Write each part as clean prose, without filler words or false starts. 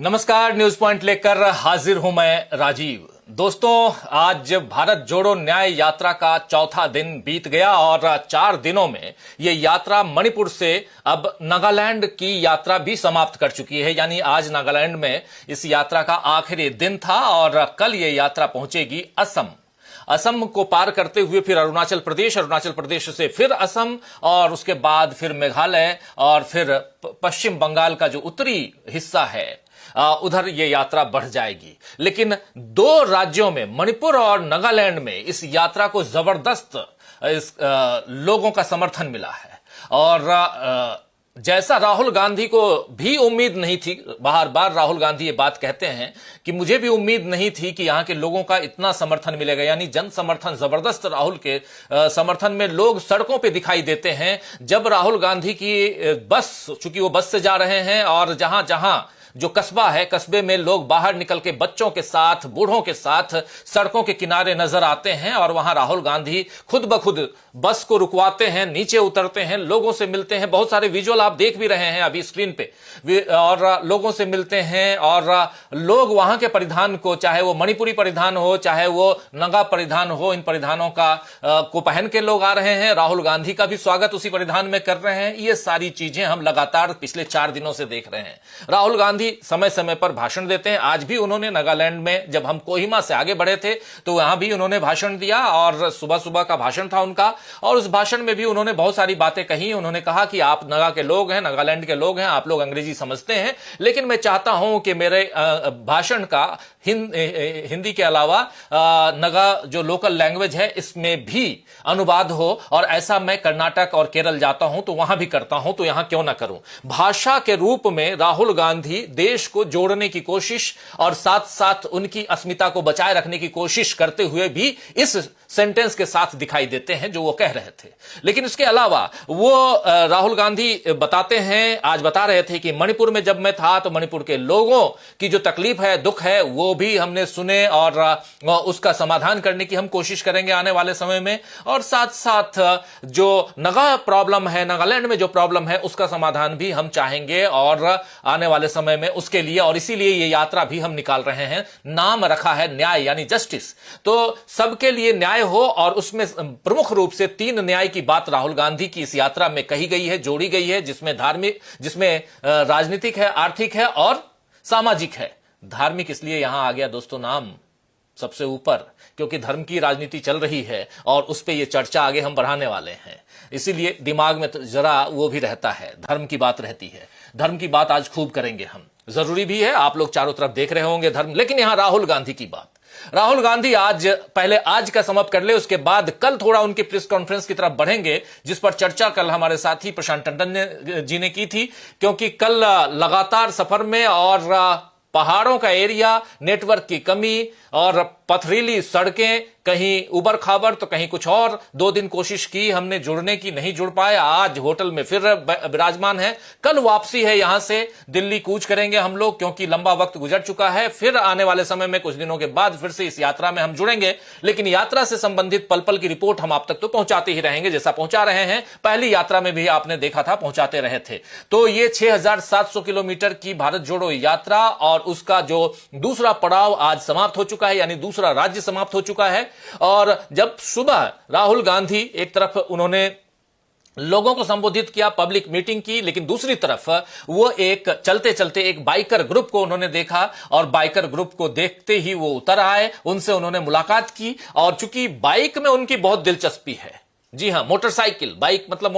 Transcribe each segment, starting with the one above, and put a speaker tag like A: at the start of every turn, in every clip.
A: नमस्कार, news point लेकर हाजिर हूं मैं राजीव। दोस्तों, आज भारत जोड़ो न्याय यात्रा का चौथा दिन बीत गया और 4 दिनों में ये यात्रा मणिपुर से अब नागालैंड की यात्रा भी समाप्त कर चुकी है। यानी आज नागालैंड में इस यात्रा का आखिरी दिन था और कल ये यात्रा पहुंचेगी असम को पार करते हुए फिर अरुणाचल प्रदेश से फिर असम और उसके बाद फिर मेघालय और फिर पश्चिम बंगाल का जो उत्तरी हिस्सा है उधर ये यात्रा बढ़ जाएगी। लेकिन 2 राज्यों में, मणिपुर और नागालैंड में, इस यात्रा को जबरदस्त लोगों का समर्थन मिला है। और जैसा राहुल गांधी को भी उम्मीद नहीं थी, बार बार राहुल गांधी ये बात कहते हैं कि मुझे भी उम्मीद नहीं थी कि यहां के लोगों का इतना समर्थन मिलेगा। यानी जन समर्थन जबरदस्त राहुल के समर्थन में लोग सड़कों पे दिखाई देते हैं। जब राहुल गांधी की बस, चूंकि वो बस से जा रहे हैं और जहां जहां जो कस्बा है, कस्बे में लोग बाहर निकल के बच्चों के साथ, बूढ़ों के साथ सड़कों के किनारे नजर आते हैं और वहां राहुल गांधी खुद ब खुद बस को रुकवाते हैं, नीचे उतरते हैं, लोगों से मिलते हैं। बहुत सारे विजुअल आप देख भी रहे हैं अभी स्क्रीन पे, और लोगों से मिलते हैं। और लोग वहां के परिधान को, चाहे वो मणिपुरी परिधान हो, चाहे वो नगा परिधान हो, इन परिधानों को पहन के लोग आ रहे हैं। राहुल गांधी का भी स्वागत उसी परिधान में कर रहे हैं। ये सारी चीजें हम लगातार पिछले 4 दिनों से देख रहे हैं। राहुल गांधी समय समय पर भाषण देते हैं। आज भी उन्होंने नागालैंड में, जब हम कोहिमा से आगे बढ़े थे तो वहां भी उन्होंने भाषण दिया और सुबह सुबह का भाषण था उनका। और उस भाषण में भी उन्होंने बहुत सारी बातें कही। उन्होंने कहा कि आप नगा के लोग हैं, नागालैंड के लोग हैं, आप लोग अंग्रेजी समझते हैं, लेकिन मैं चाहता हूं कि मेरे भाषण का हिंदी के अलावा नगा जो लोकल लैंग्वेज है इसमें भी अनुवाद हो। और ऐसा मैं कर्नाटक और केरल जाता हूं तो वहां भी करता हूं, तो यहां क्यों ना करूं। भाषा के रूप में राहुल गांधी देश को जोड़ने की कोशिश और साथ साथ उनकी अस्मिता को बचाए रखने की कोशिश करते हुए भी इस सेंटेंस के साथ दिखाई देते हैं जो वो कह रहे थे। लेकिन इसके अलावा वो राहुल गांधी बताते हैं, आज बता रहे थे कि मणिपुर में जब मैं था तो मणिपुर के लोगों की जो तकलीफ है, दुख है, वो भी हमने सुने और उसका समाधान करने की हम कोशिश करेंगे आने वाले समय में। और साथ साथ जो नगा प्रॉब्लम है, नागालैंड में जो प्रॉब्लम है, उसका समाधान भी हम चाहेंगे और आने वाले समय में उसके लिए, और इसीलिए ये यात्रा भी हम निकाल रहे हैं। नाम रखा है न्याय, यानी जस्टिस। तो सबके लिए न्याय हो, और उसमें प्रमुख रूप से 3 न्याय की बात राहुल गांधी की इस यात्रा में कही गई है, जोड़ी गई है, जिसमें धार्मिक, जिसमें राजनीतिक है, आर्थिक है और सामाजिक है। धार्मिक इसलिए यहां आ गया दोस्तों नाम सबसे ऊपर, क्योंकि धर्म की राजनीति चल रही है और उस पे ये चर्चा आगे हम बढ़ाने वाले हैं। इसीलिए दिमाग में तो जरा वो भी रहता है, धर्म की बात रहती है। धर्म की बात आज खूब करेंगे हम, जरूरी भी है। आप लोग चारों तरफ देख रहे होंगे धर्म, लेकिन यहां राहुल गांधी की बात। राहुल गांधी पहले आज का समाप्त कर ले, उसके बाद कल थोड़ा उनकी प्रेस कॉन्फ्रेंस की तरफ बढ़ेंगे, जिस पर चर्चा कल हमारे साथी प्रशांत टंडन जी ने की थी। क्योंकि कल लगातार सफर में और पहाड़ों का एरिया, नेटवर्क की कमी और पथरीली सड़कें, कहीं उबड़ खाबड़ तो कहीं कुछ और, 2 दिन कोशिश की हमने जुड़ने की, नहीं जुड़ पाए। आज होटल में फिर विराजमान है। कल वापसी है, यहां से दिल्ली कूच करेंगे हम लोग, क्योंकि लंबा वक्त गुजर चुका है। फिर आने वाले समय में कुछ दिनों के बाद फिर से इस यात्रा में हम जुड़ेंगे। लेकिन यात्रा से संबंधित पल पल की रिपोर्ट हम आप तक तो पहुंचाते ही रहेंगे, जैसा पहुंचा रहे हैं। पहली यात्रा में भी आपने देखा था, पहुंचाते रहे थे। तो ये 6700 किलोमीटर की भारत जोड़ो यात्रा और उसका जो दूसरा पड़ाव आज समाप्त हो चुका है, यानी दूसरा राज्य समाप्त हो चुका है। और जब सुबह राहुल गांधी, एक तरफ उन्होंने लोगों को संबोधित किया, पब्लिक मीटिंग की, लेकिन दूसरी तरफ वो एक चलते चलते एक बाइकर ग्रुप को उन्होंने देखा और बाइकर ग्रुप को देखते ही वो उतर आए, उनसे उन्होंने मुलाकात की। और चूंकि बाइक में उनकी बहुत दिलचस्पी है, जी हां, मोटरसाइकिल, बाइक मतलब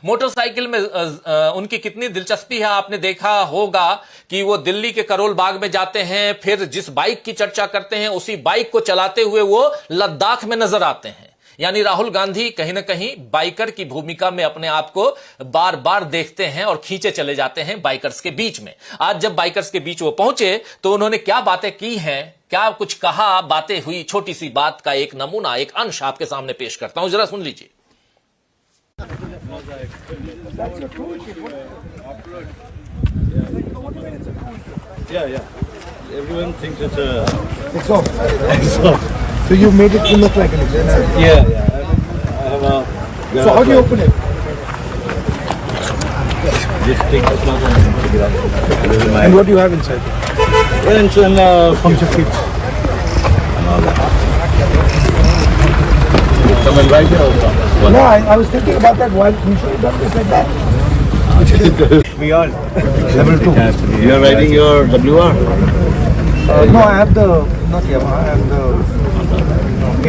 A: मोटरसाइकिल में उनकी कितनी दिलचस्पी है आपने देखा होगा कि वो दिल्ली के करोल बाग में जाते हैं, फिर जिस बाइक की चर्चा करते हैं उसी बाइक को चलाते हुए वो लद्दाख में नजर आते हैं। यानी राहुल गांधी कहीं ना कहीं बाइकर की भूमिका में अपने आप को बार बार देखते हैं और खींचे चले जाते हैं बाइकर्स के बीच में। आज जब बाइकर्स के बीच वो पहुंचे तो उन्होंने क्या बातें की हैं, क्या कुछ कहा, बातें हुई, छोटी सी बात का एक नमूना, एक अंश आपके सामने पेश करता हूं, जरा सुन लीजिए।
B: Everyone thinks it's
C: off. So you made it to look like an exam.
B: Yeah. I have a.
C: So how do you open it?
B: Just take this one and take it out.
C: And what do you have inside?
B: And
C: Bunch of kids.
B: and all that. You come and write here or come?
C: No, I was thinking about that while you should have done this like that. We all. Level 2.
B: You are writing your WR?
C: No, I have the, not Yamaha, I have the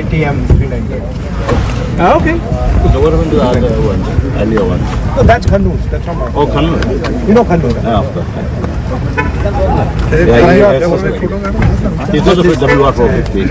C: ATM 390. Okay.
B: So what happened to the other one, earlier one?
C: No, that's Kannur. That's not mine.
B: Oh, Kannur.
C: You know Kannur?
B: Yeah, of course. It was a WR 450.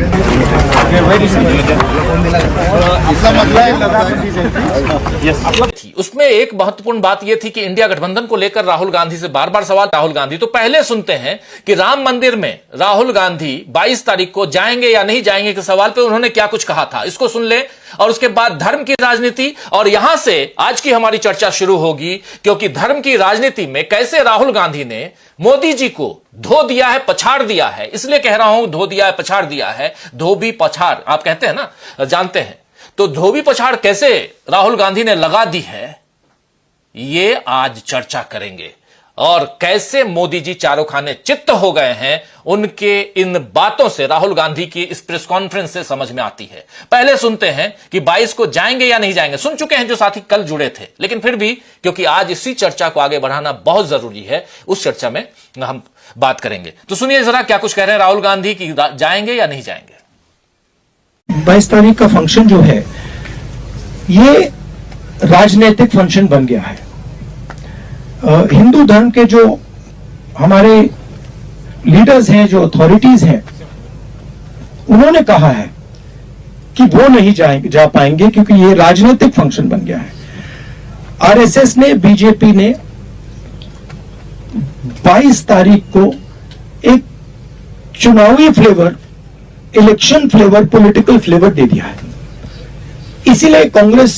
A: थी उसमें एक महत्वपूर्ण बात यह थी कि India गठबंधन को लेकर राहुल गांधी से बार बार सवाल। राहुल गांधी तो पहले सुनते हैं कि राम मंदिर में राहुल गांधी 22 तारीख को जाएंगे या नहीं जाएंगे के सवाल पे उन्होंने क्या कुछ कहा था, इसको सुन ले। और उसके बाद धर्म की राजनीति, और यहां से आज की हमारी चर्चा शुरू होगी, क्योंकि धर्म की राजनीति में कैसे राहुल गांधी ने मोदी जी को धो दिया है, पछाड़ दिया है। इसलिए कह रहा हूं धो दिया है, पछाड़ दिया है। धोबी पछाड़ आप कहते हैं ना, जानते हैं, तो धोबी पछाड़ कैसे राहुल गांधी ने लगा दी है, ये आज चर्चा करेंगे। और कैसे मोदी जी चारों खाने चित्त हो गए हैं, उनके इन बातों से, राहुल गांधी की इस प्रेस कॉन्फ्रेंस से समझ में आती है। पहले सुनते हैं कि 22 को जाएंगे या नहीं जाएंगे। सुन चुके हैं जो साथी कल जुड़े थे, लेकिन फिर भी क्योंकि आज इसी चर्चा को आगे बढ़ाना बहुत जरूरी है, उस चर्चा में हम बात करेंगे। तो सुनिए जरा क्या कुछ कह रहे हैं राहुल गांधी की, जाएंगे या नहीं जाएंगे।
D: 22 तारीख का फंक्शन जो है ये राजनीतिक फंक्शन बन गया है। हिंदू धर्म के जो हमारे लीडर्स हैं, जो अथॉरिटीज हैं, उन्होंने कहा है कि वो नहीं जा पाएंगे क्योंकि ये राजनीतिक फंक्शन बन गया है। आरएसएस ने, बीजेपी ने 22 तारीख को एक चुनावी flavour, election flavour, political flavour दे दिया है। इसीलिए कांग्रेस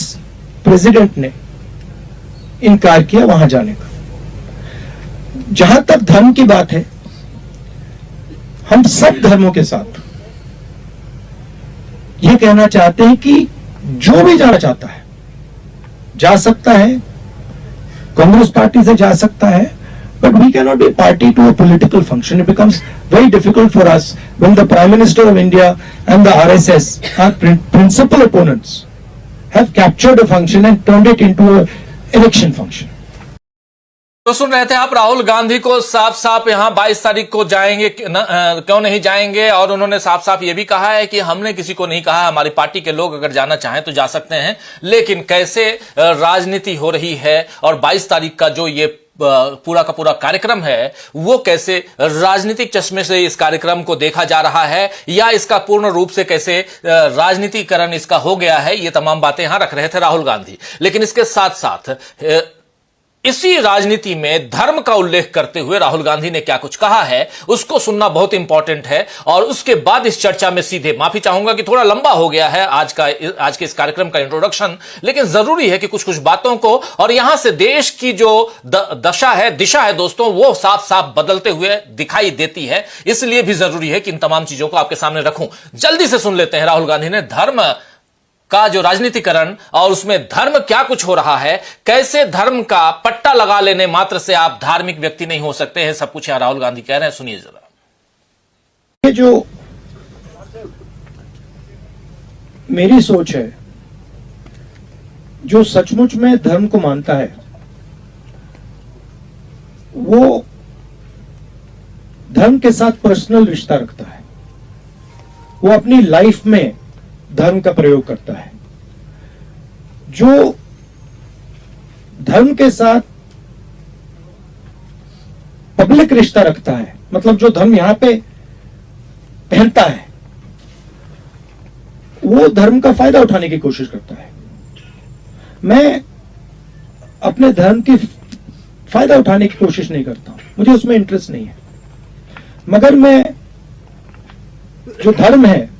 D: प्रेसिडेंट ने इनकार किया वहां जाने का। जहां तक धर्म की बात है, हम सब धर्मों के साथ यह कहना चाहते हैं कि जो भी जाना चाहता है जा सकता है, कांग्रेस पार्टी से जा सकता है, but we cannot be party to a political function. It becomes very difficult for us when the Prime Minister of India and the RSS, our principal opponents, have captured a function and turned it into a election function.
A: तो सुन रहे थे आप राहुल गांधी को साफ साफ यहां 22 तारीख को जाएंगे क्यों नहीं जाएंगे। और उन्होंने साफ साफ यह भी कहा है कि हमने किसी को नहीं कहा, हमारी पार्टी के लोग अगर जाना चाहें तो जा सकते हैं। लेकिन कैसे राजनीति हो रही है और 22 तारीख का जो ये पूरा का पूरा कार्यक्रम है, वो कैसे राजनीतिक चश्मे से इस कार्यक्रम को देखा जा रहा है, या इसका पूर्ण रूप से कैसे राजनीतिकरण इसका हो गया है, ये तमाम बातें यहां रख रहे थे राहुल गांधी। लेकिन इसके साथ साथ इसी राजनीति में धर्म का उल्लेख करते हुए राहुल गांधी ने क्या कुछ कहा है, उसको सुनना बहुत इंपॉर्टेंट है। और उसके बाद इस चर्चा में सीधे, माफी चाहूंगा कि थोड़ा लंबा हो गया है आज के इस कार्यक्रम का इंट्रोडक्शन, लेकिन जरूरी है कि कुछ कुछ बातों को, और यहां से देश की जो दिशा है दोस्तों, वो साफ साफ बदलते हुए दिखाई देती है। इसलिए भी जरूरी है कि इन तमाम चीजों को आपके सामने रखूं। जल्दी से सुन लेते हैं राहुल गांधी ने धर्म का जो राजनीतिकरण, और उसमें धर्म क्या कुछ हो रहा है, कैसे धर्म का पट्टा लगा लेने मात्र से आप धार्मिक व्यक्ति नहीं हो सकते हैं, सब कुछ यहां राहुल गांधी कह रहे हैं। सुनिए जरा।
D: ये जो मेरी सोच है, जो सचमुच में धर्म को मानता है, वो धर्म के साथ पर्सनल रिश्ता रखता है, वो अपनी लाइफ में धर्म का प्रयोग करता है। जो धर्म के साथ पब्लिक रिश्ता रखता है, मतलब जो धर्म यहां पे पहनता है, वो धर्म का फायदा उठाने की कोशिश करता है। मैं अपने धर्म की फायदा उठाने की कोशिश नहीं करता हूं, मुझे उसमें इंटरेस्ट नहीं है। मगर मैं जो धर्म है,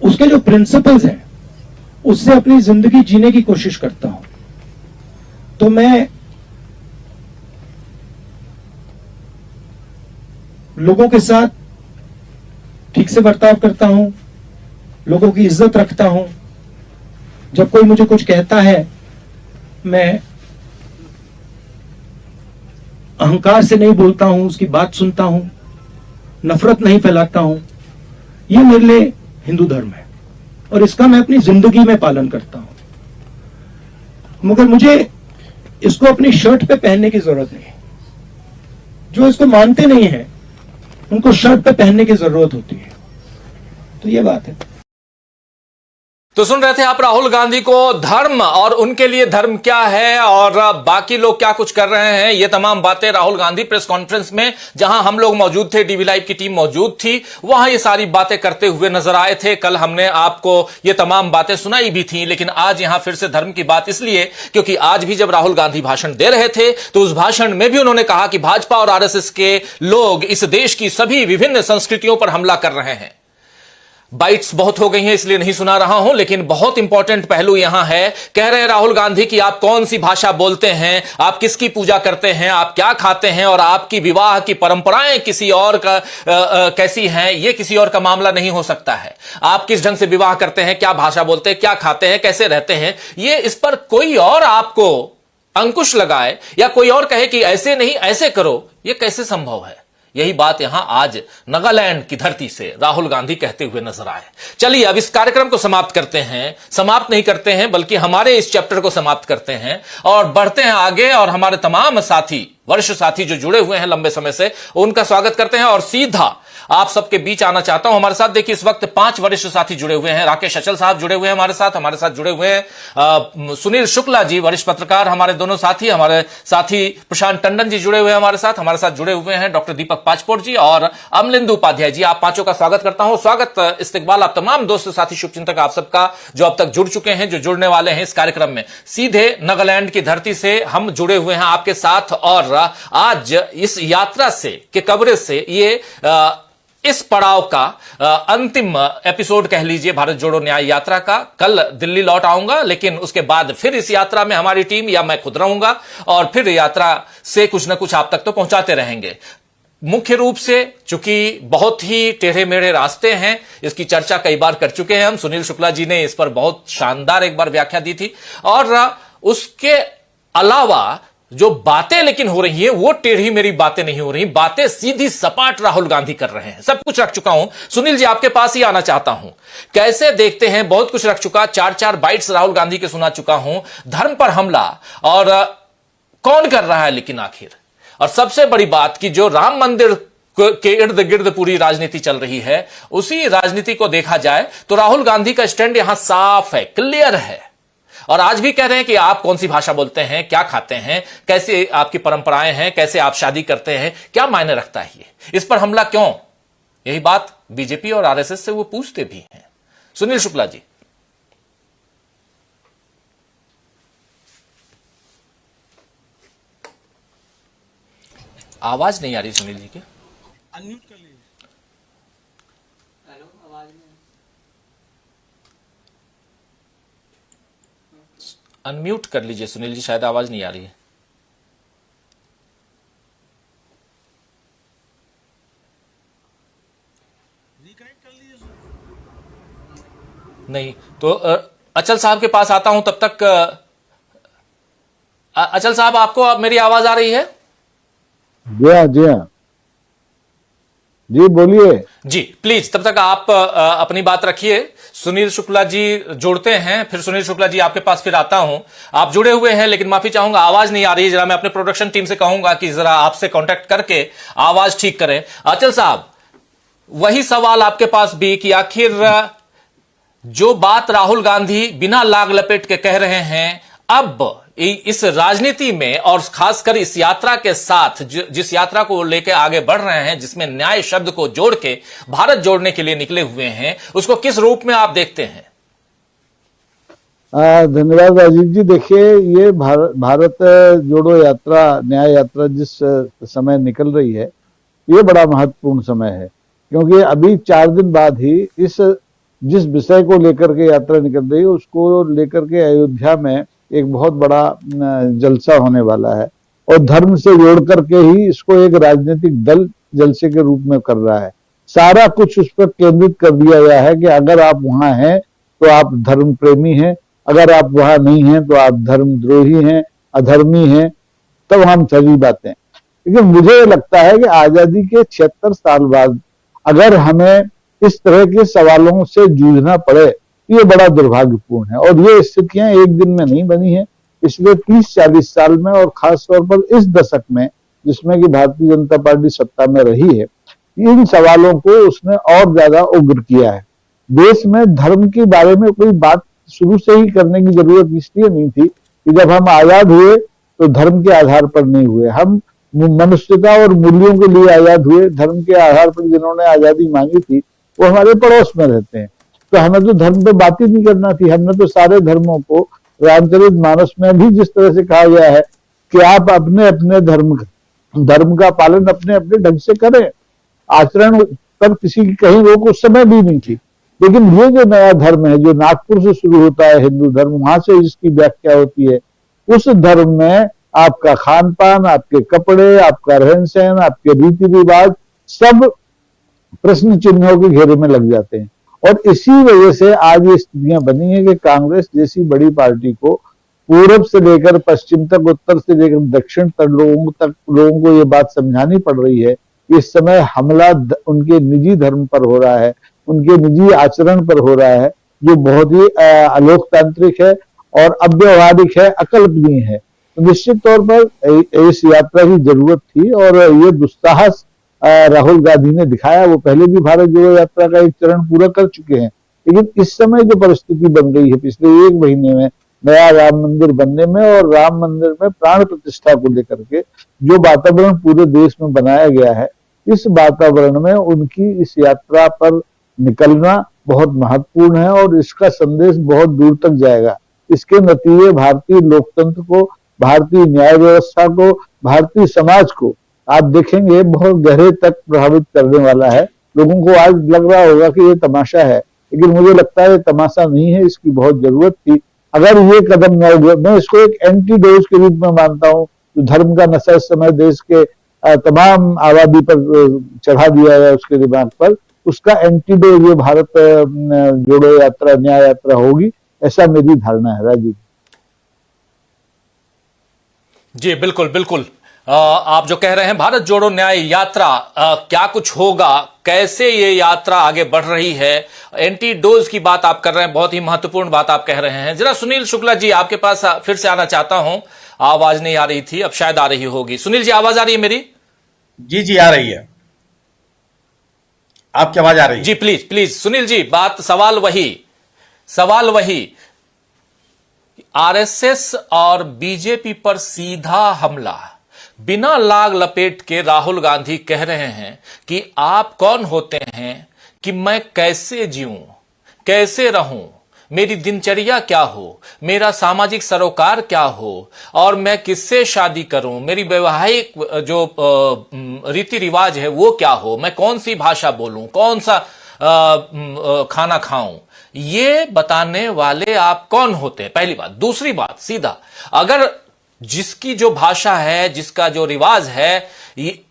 D: उसके जो प्रिंसिपल्स हैं, उससे अपनी जिंदगी जीने की कोशिश करता हूं। तो मैं लोगों के साथ ठीक से बर्ताव करता हूं, लोगों की इज्जत रखता हूं। जब कोई मुझे कुछ कहता है, मैं अहंकार से नहीं बोलता हूं, उसकी बात सुनता हूं, नफरत नहीं फैलाता हूं, ये मेरे लिए हिंदू धर्म है और इसका मैं अपनी जिंदगी में पालन करता हूं। मगर मुझे इसको अपनी शर्ट पे पहनने की जरूरत नहीं। जो इसको मानते नहीं है उनको शर्ट पे पहनने की जरूरत होती है। तो ये बात है।
A: तो सुन रहे थे आप राहुल गांधी को, धर्म और उनके लिए धर्म क्या है और बाकी लोग क्या कुछ कर रहे हैं, ये तमाम बातें राहुल गांधी प्रेस कॉन्फ्रेंस में, जहां हम लोग मौजूद थे, डीवी लाइव की टीम मौजूद थी, वहां ये सारी बातें करते हुए नजर आए थे। कल हमने आपको ये तमाम बातें सुनाई भी थी, लेकिन आज यहां फिर से धर्म की बात इसलिए क्योंकि आज भी जब राहुल गांधी भाषण दे रहे थे तो उस भाषण में भी उन्होंने कहा कि भाजपा और आरएसएस के लोग इस देश की सभी विभिन्न संस्कृतियों पर हमला कर रहे हैं। बाइट्स बहुत हो गई हैं इसलिए नहीं सुना रहा हूं, लेकिन बहुत इंपॉर्टेंट पहलू यहां है। कह रहे हैं राहुल गांधी कि आप कौन सी भाषा बोलते हैं, आप किसकी पूजा करते हैं, आप क्या खाते हैं और आपकी विवाह की परंपराएं किसी और का कैसी हैं, यह किसी और का मामला नहीं हो सकता है। आप किस ढंग से विवाह करते हैं, क्या भाषा बोलते हैं, क्या खाते हैं, कैसे रहते हैं, ये इस पर कोई और आपको अंकुश लगाए या कोई और कहे कि ऐसे नहीं ऐसे करो, यह कैसे संभव है। यही बात यहां आज नागालैंड की धरती से राहुल गांधी कहते हुए नजर आए। चलिए अब इस कार्यक्रम को समाप्त करते हैं, समाप्त नहीं करते हैं बल्कि हमारे इस चैप्टर को समाप्त करते हैं और बढ़ते हैं आगे और हमारे तमाम साथी, वर्ष साथी जो जुड़े हुए हैं लंबे समय से, उनका स्वागत करते हैं और सीधा आप सबके बीच आना चाहता हूं। हमारे साथ देखिए इस वक्त 5 वरिष्ठ साथी जुड़े हुए हैं। राकेश अचल साहब जुड़े हुए हैं हमारे साथ जुड़े हुए हैं सुनील शुक्ला जी, वरिष्ठ पत्रकार, हमारे दोनों साथी, हमारे साथी प्रशांत टंडन जी जुड़े हुए हैं हमारे साथ जुड़े हुए हैं डॉक्टर दीपक पाचपोर जी और अमलिंदु उपाध्याय जी। आप पांचों का स्वागत करता हूं। स्वागत, इस्तकबाल आप तमाम दोस्त साथी शुभचिंतक आप सबका जो अब तक जुड़ चुके हैं, जो जुड़ने वाले हैं इस कार्यक्रम में। सीधे नागालैंड की धरती से हम जुड़े हुए हैं आपके साथ और आज इस यात्रा से के कवरेज से ये इस पड़ाव का अंतिम एपिसोड कह लीजिए भारत जोड़ो न्याय यात्रा का। कल दिल्ली लौट आऊंगा, लेकिन उसके बाद फिर इस यात्रा में हमारी टीम या मैं खुद रहूंगा और फिर यात्रा से कुछ ना कुछ आप तक तो पहुंचाते रहेंगे। मुख्य रूप से चूंकि बहुत ही टेढ़े मेढ़े रास्ते हैं, इसकी चर्चा कई बार कर चुके हैं हम। सुनील शुक्ला जी ने इस पर बहुत शानदार एक बार व्याख्या दी थी और उसके अलावा जो बातें लेकिन हो रही हैं वो टेढ़ी मेरी बातें नहीं हो रही, बातें सीधी सपाट राहुल गांधी कर रहे हैं। सब कुछ रख चुका हूं। सुनील जी आपके पास ही आना चाहता हूं, कैसे देखते हैं? बहुत कुछ रख चुका, 4 बाइट्स राहुल गांधी के सुना चुका हूं। धर्म पर हमला और कौन कर रहा है लेकिन आखिर, और सबसे बड़ी बात कि जो राम मंदिर के इर्द गिर्द पूरी राजनीति चल रही है, उसी राजनीति को देखा जाए तो राहुल गांधी का स्टैंड यहां साफ है, क्लियर है। और आज भी कह रहे हैं कि आप कौन सी भाषा बोलते हैं, क्या खाते हैं, कैसे आपकी परंपराएं हैं, कैसे आप शादी करते हैं, क्या मायने रखता है ये, इस पर हमला क्यों? यही बात बीजेपी और आरएसएस से वो पूछते भी हैं। सुनील शुक्ला जी। आवाज नहीं आ रही सुनील जी की।
E: अनम्यूट कर लीजिए।
F: हेलो, आवाज नहीं।
A: अनम्यूट कर लीजिए सुनील जी, शायद आवाज नहीं आ रही है।
E: रिकनेक्ट कर लीजिए।
A: नहीं तो अचल साहब के पास आता हूं, तब तक अचल साहब आपको मेरी आवाज आ रही है?
B: जी हाँ जी बोलिए।
A: जी प्लीज, तब तक आप अपनी बात रखिए। सुनील शुक्ला जी जोड़ते हैं, फिर सुनील शुक्ला जी आपके पास फिर आता हूं। आप जुड़े हुए हैं लेकिन माफी चाहूंगा आवाज नहीं आ रही है। जरा मैं अपने प्रोडक्शन टीम से कहूंगा कि जरा आपसे कांटेक्ट करके आवाज ठीक करें। अचल साहब, वही सवाल आपके पास भी कि आखिर जो बात राहुल गांधी बिना लाग लपेट के कह रहे हैं, अब इस राजनीति में और खासकर इस यात्रा के साथ जिस यात्रा को लेकर आगे बढ़ रहे हैं, जिसमें न्याय शब्द को जोड़ के भारत जोड़ने के लिए निकले हुए हैं, उसको किस रूप में आप देखते हैं?
B: धन्यवाद राजीव जी। देखिए, ये भारत जोड़ो यात्रा, न्याय यात्रा जिस समय निकल रही है, ये बड़ा महत्वपूर्ण समय है, क्योंकि अभी 4 दिन बाद ही जिस विषय को लेकर के यात्रा निकल रही है उसको लेकर के अयोध्या में एक बहुत बड़ा जलसा होने वाला है और धर्म से जोड़ करके ही इसको एक राजनीतिक दल जलसे के रूप में कर रहा है। सारा कुछ उस पर केंद्रित कर दिया गया है कि अगर आप वहां हैं तो आप धर्म प्रेमी हैं, अगर आप वहां नहीं हैं तो आप धर्मद्रोही हैं, अधर्मी हैं, तब हम सभी बातें। लेकिन मुझे लगता है कि आजादी के 76 साल बाद अगर हमें इस तरह के सवालों से जूझना पड़े, ये बड़ा दुर्भाग्यपूर्ण है। और ये स्थितियां एक दिन में नहीं बनी है, पिछले 30-40 साल में और खास तौर पर इस दशक में जिसमें कि भारतीय जनता पार्टी सत्ता में रही है, इन सवालों को उसने और ज्यादा उग्र किया है। देश में धर्म के बारे में कोई बात शुरू से ही करने की जरूरत इसलिए नहीं थी कि जब हम आजाद हुए तो धर्म के आधार पर नहीं हुए, हम मनुष्यता और मूल्यों के लिए आजाद हुए। धर्म के आधार पर जिन्होंने आजादी मांगी थी वो हमारे पड़ोस में रहते हैं, तो हमें तो धर्म पे बात ही नहीं करना थी। हमने तो सारे धर्मों को, रामचरितमानस में भी जिस तरह से कहा गया है कि आप अपने अपने धर्म का पालन अपने अपने ढंग से करें, आचरण पर किसी की कहीं रोक उस समय भी नहीं थी। लेकिन ये जो नया धर्म है जो नागपुर से शुरू होता है, हिंदू धर्म, वहां से इसकी व्याख्या होती है, उस धर्म में आपका खान पान, आपके कपड़े, आपका रहन सहन, आपके रीति रिवाज सब प्रश्न चिन्हों के घेरे में लग जाते हैं। और इसी वजह से आज ये स्थितियां बनी है कि कांग्रेस जैसी बड़ी पार्टी को पूर्व से लेकर पश्चिम तक, उत्तर से लेकर दक्षिण तक लोगों को ये बात समझानी पड़ रही है। इस समय हमला उनके निजी धर्म पर हो रहा है, उनके निजी आचरण पर हो रहा है, जो बहुत ही अलोकतांत्रिक है और अव्यवहारिक है, अकल्पनीय है। तो निश्चित तौर पर इस यात्रा की जरूरत थी और ये दुस्साहस राहुल गांधी ने दिखाया। वो पहले भी भारत जोड़ो यात्रा का एक चरण पूरा कर चुके हैं, लेकिन इस समय जो परिस्थिति बन रही है पिछले एक महीने में नया राम मंदिर बनने में और राम मंदिर में प्राण प्रतिष्ठा को लेकर के जो वातावरण पूरे देश में बनाया गया है, इस वातावरण में उनकी इस यात्रा पर निकलना बहुत महत्वपूर्ण है और इसका संदेश बहुत दूर तक जाएगा। इसके नतीजे भारतीय लोकतंत्र को, भारतीय न्याय व्यवस्था को, भारतीय समाज को आप देखेंगे बहुत गहरे तक प्रभावित करने वाला है। लोगों को आज लग रहा होगा कि ये तमाशा है, लेकिन मुझे लगता है ये तमाशा नहीं है, इसकी बहुत जरूरत थी। अगर ये कदम न उठाए, मैं इसको एक एंटीडोज के रूप में मानता हूँ। तो धर्म का नशा इस समय देश के तमाम आबादी पर चढ़ा दिया है उसके दिमाग पर, उसका एंटीडोज ये भारत जोड़ो यात्रा, न्याय यात्रा होगी, ऐसा मेरी धारणा है। राजीव
A: जी बिल्कुल बिल्कुल। आप जो कह रहे हैं भारत जोड़ो न्याय यात्रा, क्या कुछ होगा, कैसे ये यात्रा आगे बढ़ रही है, एंटी डोज की बात आप कर रहे हैं, बहुत ही महत्वपूर्ण बात आप कह रहे हैं। जरा सुनील शुक्ला जी आपके पास फिर से आना चाहता हूं, आवाज नहीं आ रही थी, अब शायद आ रही होगी। सुनील जी आवाज आ रही है मेरी?
F: जी जी आ रही है, आपकी आवाज आ रही है
A: जी। प्लीज प्लीज सुनील जी, बात सवाल वही आरएसएस और बीजेपी पर सीधा हमला बिना लाग लपेट के राहुल गांधी कह रहे हैं कि आप कौन होते हैं कि मैं कैसे जीऊं, कैसे रहूं, मेरी दिनचर्या क्या हो, मेरा सामाजिक सरोकार क्या हो और मैं किससे शादी करूं, मेरी वैवाहिक जो रीति रिवाज है वो क्या हो, मैं कौन सी भाषा बोलूं, कौन सा खाना खाऊं, ये बताने वाले आप कौन होते हैं? पहली बात। दूसरी बात, सीधा अगर जिसकी जो भाषा है, जिसका जो रिवाज है,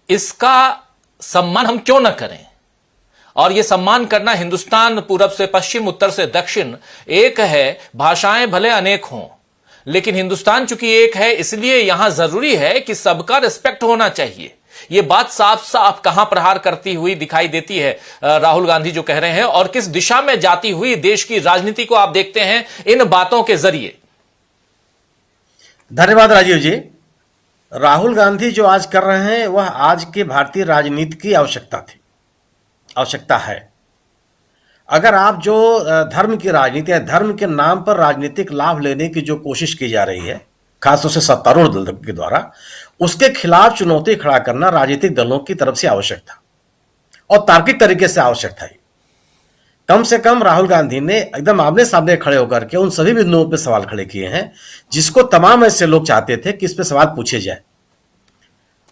A: इसका सम्मान हम क्यों ना करें? और यह सम्मान करना हिंदुस्तान पूरब से पश्चिम, उत्तर से दक्षिण एक है। भाषाएं भले अनेक हों, लेकिन हिंदुस्तान चूंकि एक है, इसलिए यहां जरूरी है कि सबका रिस्पेक्ट होना चाहिए। यह बात साफ साफ कहां प्रहार करती हुई दिखाई देती है राहुल गांधी जो कह रहे हैं, और किस दिशा में जाती हुई देश की राजनीति को आप देखते हैं इन बातों के जरिए?
F: धन्यवाद राजीव जी। राहुल गांधी जो आज कर रहे हैं वह आज के भारतीय राजनीति की आवश्यकता है। अगर आप जो धर्म की राजनीति या धर्म के नाम पर राजनीतिक लाभ लेने की जो कोशिश की जा रही है, खासतौर से सत्तारूढ़ दल के द्वारा, उसके खिलाफ चुनौती खड़ा करना राजनीतिक दलों की तरफ से आवश्यक था और तार्किक तरीके से आवश्यक था। कम से कम राहुल गांधी ने एकदम आमने सामने खड़े होकर के उन सभी बिंदुओं पर सवाल खड़े किए हैं जिसको तमाम ऐसे लोग चाहते थे कि इस पर सवाल पूछे जाए।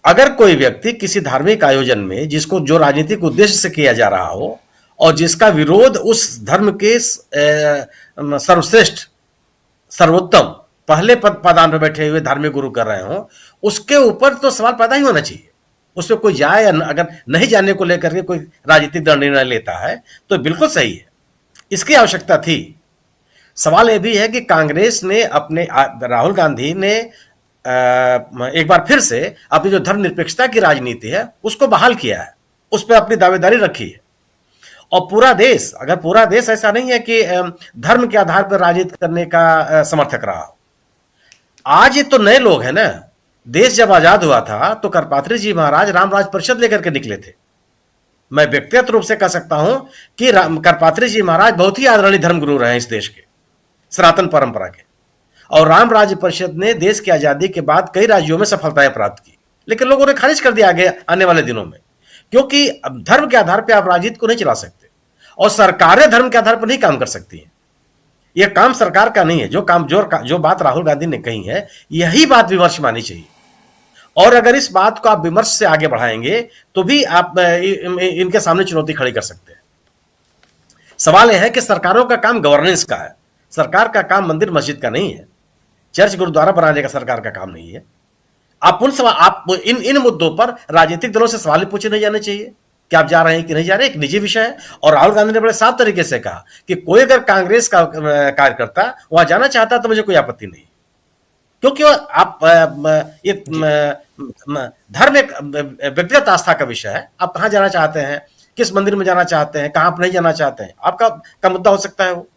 F: अगर कोई व्यक्ति किसी धार्मिक आयोजन में, जिसको जो राजनीतिक उद्देश्य से किया जा रहा हो और जिसका विरोध उस धर्म के सर्वश्रेष्ठ, सर्वोत्तम, पहले पदान पर बैठे हुए धार्मिक गुरु कर रहे हो, उसके ऊपर तो सवाल पैदा ही होना चाहिए। उसमें कोई जाए, अगर नहीं जाने को लेकर के कोई राजनीतिक निर्णय लेता है तो बिल्कुल सही है, इसकी आवश्यकता थी। सवाल यह भी है कि कांग्रेस ने राहुल गांधी ने एक बार फिर से अपनी जो धर्मनिरपेक्षता की राजनीति है उसको बहाल किया है, उस पर अपनी दावेदारी रखी है। और पूरा देश, अगर पूरा देश ऐसा नहीं है कि धर्म के आधार पर राजनीति करने का समर्थक रहा हो। आज ये तो नए लोग हैं ना। देश जब आजाद हुआ था तो करपात्री जी महाराज रामराज परिषद लेकर के निकले थे। मैं व्यक्तिगत रूप से कह सकता हूं कि करपात्री जी महाराज बहुत ही आदरणीय धर्मगुरु रहे हैं इस देश के, सनातन परंपरा के। और राम राज्य परिषद ने देश की आजादी के बाद कई राज्यों में सफलताएं प्राप्त की, लेकिन लोगों ने खारिज कर दिया आगे आने वाले दिनों में, क्योंकि धर्म के आधार पर आप राजनीति को नहीं चला सकते और सरकारें धर्म के आधार पर नहीं काम कर सकती हैं। यह काम सरकार का नहीं है। जो बात राहुल गांधी ने कही है, यही बात विमर्श मानी चाहिए। और अगर इस बात को आप विमर्श से आगे बढ़ाएंगे तो भी आप इनके सामने चुनौती खड़ी कर सकते हैं। सवाल यह है कि सरकारों का काम गवर्नेंस का है। सरकार का काम मंदिर मस्जिद का नहीं है, चर्च गुरुद्वारा बनाने का सरकार का काम नहीं है। आप इन मुद्दों पर राजनीतिक दलों से सवाल पूछे नहीं जाने चाहिए कि आप जा रहे हैं कि नहीं जा रहे, एक निजी विषय है। और राहुल गांधी ने बड़े साफ तरीके से कहा कि कोई अगर कांग्रेस का कार्यकर्ता वहां जाना चाहता तो मुझे कोई आपत्ति नहीं, क्योंकि आप ये धर्म एक व्यक्तिगत आस्था का विषय है। आप कहां जाना चाहते हैं, किस मंदिर में जाना चाहते हैं, कहां आप नहीं जाना चाहते हैं, आपका मुद्दा हो सकता है वो।